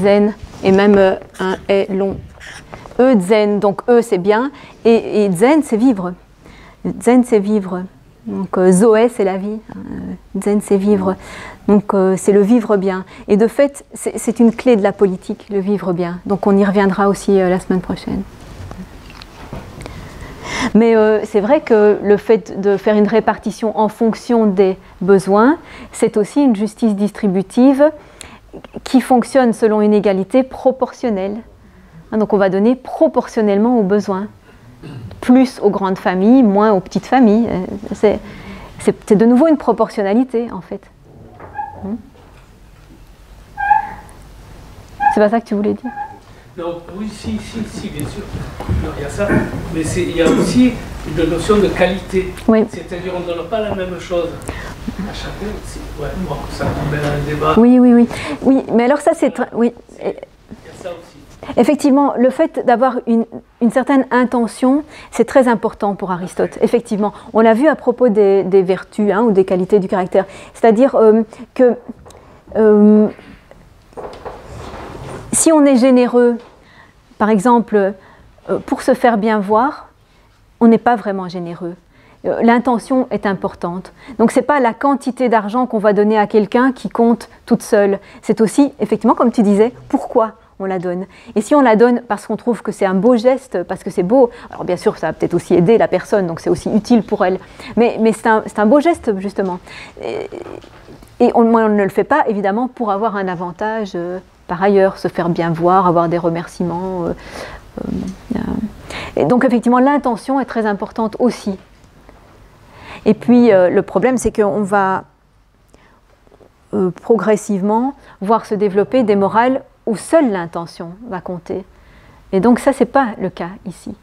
Zen, et même un est long. Zen, donc c'est bien, et zen, c'est vivre. Zen, c'est vivre. Donc Zoé, c'est la vie. Zen, c'est vivre. Donc c'est le vivre bien. Et de fait, c'est une clé de la politique, le vivre bien. Donc on y reviendra aussi la semaine prochaine. Mais c'est vrai que le fait de faire une répartition en fonction des besoins, c'est aussi une justice distributive qui fonctionne selon une égalité proportionnelle. Donc on va donner proportionnellement aux besoins. Plus aux grandes familles, moins aux petites familles. C'est de nouveau une proportionnalité, en fait. C'est pas ça que tu voulais dire? Non, oui, si, bien sûr. Non, il y a ça. Mais il y a aussi une notion de qualité. Oui. C'est-à-dire qu'on ne donne pas la même chose à chacun. Ouais, bon, ça mène à un débat. Oui, mais alors ça, c'est... Oui. Il y a ça aussi. Effectivement, le fait d'avoir une certaine intention, c'est très important pour Aristote. Effectivement, on l'a vu à propos des vertus ou des qualités du caractère. C'est-à-dire que si on est généreux, par exemple, pour se faire bien voir, on n'est pas vraiment généreux. L'intention est importante. Donc ce n'est pas la quantité d'argent qu'on va donner à quelqu'un qui compte toute seule. C'est aussi, effectivement, comme tu disais, pourquoi on la donne. Et si on la donne parce qu'on trouve que c'est un beau geste, parce que c'est beau, alors bien sûr ça va peut-être aussi aider la personne, donc c'est aussi utile pour elle, mais c'est un beau geste justement. Et on ne le fait pas évidemment pour avoir un avantage par ailleurs, se faire bien voir, avoir des remerciements. Et donc effectivement l'intention est très importante aussi. Et puis le problème c'est qu'on va progressivement voir se développer des morales où seule l'intention va compter. Et donc ça, c'est pas le cas ici.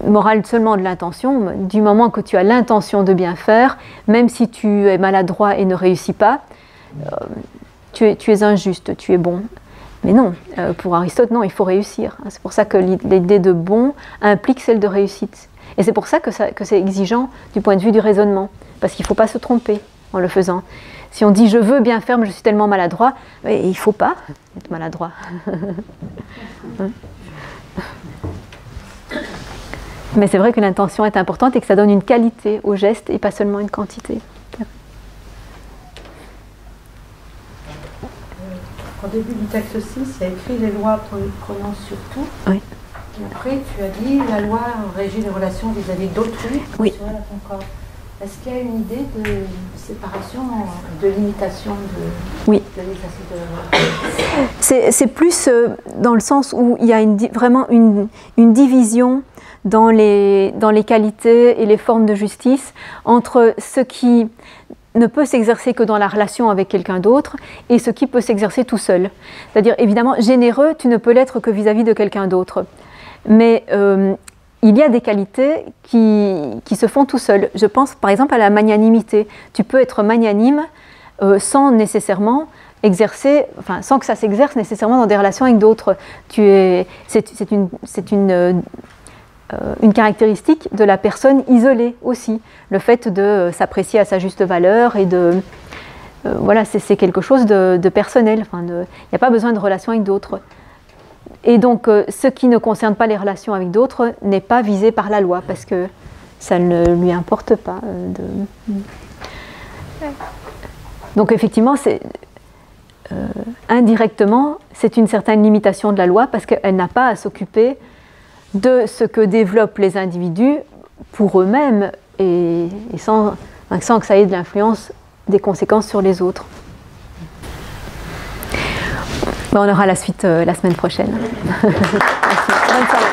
Morale seulement de l'intention, du moment que tu as l'intention de bien faire, même si tu es maladroit et ne réussis pas, tu es injuste, tu es bon. Mais non, pour Aristote, non, il faut réussir. C'est pour ça que l'idée de bon implique celle de réussite. Et c'est pour ça que c'est exigeant du point de vue du raisonnement, parce qu'il ne faut pas se tromper en le faisant. Si on dit je veux bien faire mais je suis tellement maladroit, mais il ne faut pas être maladroit. Mais c'est vrai que l'intention est importante et que ça donne une qualité au geste et pas seulement une quantité. Au début du texte 6, il y a écrit les lois prononce sur tout. Oui. Et après, tu as dit la loi régit les relations vis-à-vis d'autrui, oui. Sur la concorde. Est-ce qu'il y a une idée de séparation, de limitation de l'exercice de la loi? C'est plus dans le sens où il y a vraiment une division dans les qualités et les formes de justice entre ce qui ne peut s'exercer que dans la relation avec quelqu'un d'autre et ce qui peut s'exercer tout seul. C'est-à-dire, évidemment, généreux, tu ne peux l'être que vis-à-vis de quelqu'un d'autre. Mais il y a des qualités qui se font tout seul. Je pense par exemple à la magnanimité. Tu peux être magnanime sans nécessairement exercer, enfin sans que ça s'exerce nécessairement dans des relations avec d'autres. C'est une caractéristique de la personne isolée aussi. Le fait de s'apprécier à sa juste valeur et de... voilà, c'est quelque chose de personnel. Enfin, il n'y a pas besoin de relation avec d'autres. Et donc, ce qui ne concerne pas les relations avec d'autres n'est pas visé par la loi, parce que ça ne lui importe pas. Donc, effectivement, indirectement, c'est une certaine limitation de la loi, parce qu'elle n'a pas à s'occuper de ce que développent les individus pour eux-mêmes, et sans que ça ait de l'influence, des conséquences sur les autres. On aura la suite la semaine prochaine. Merci. Bonne soirée.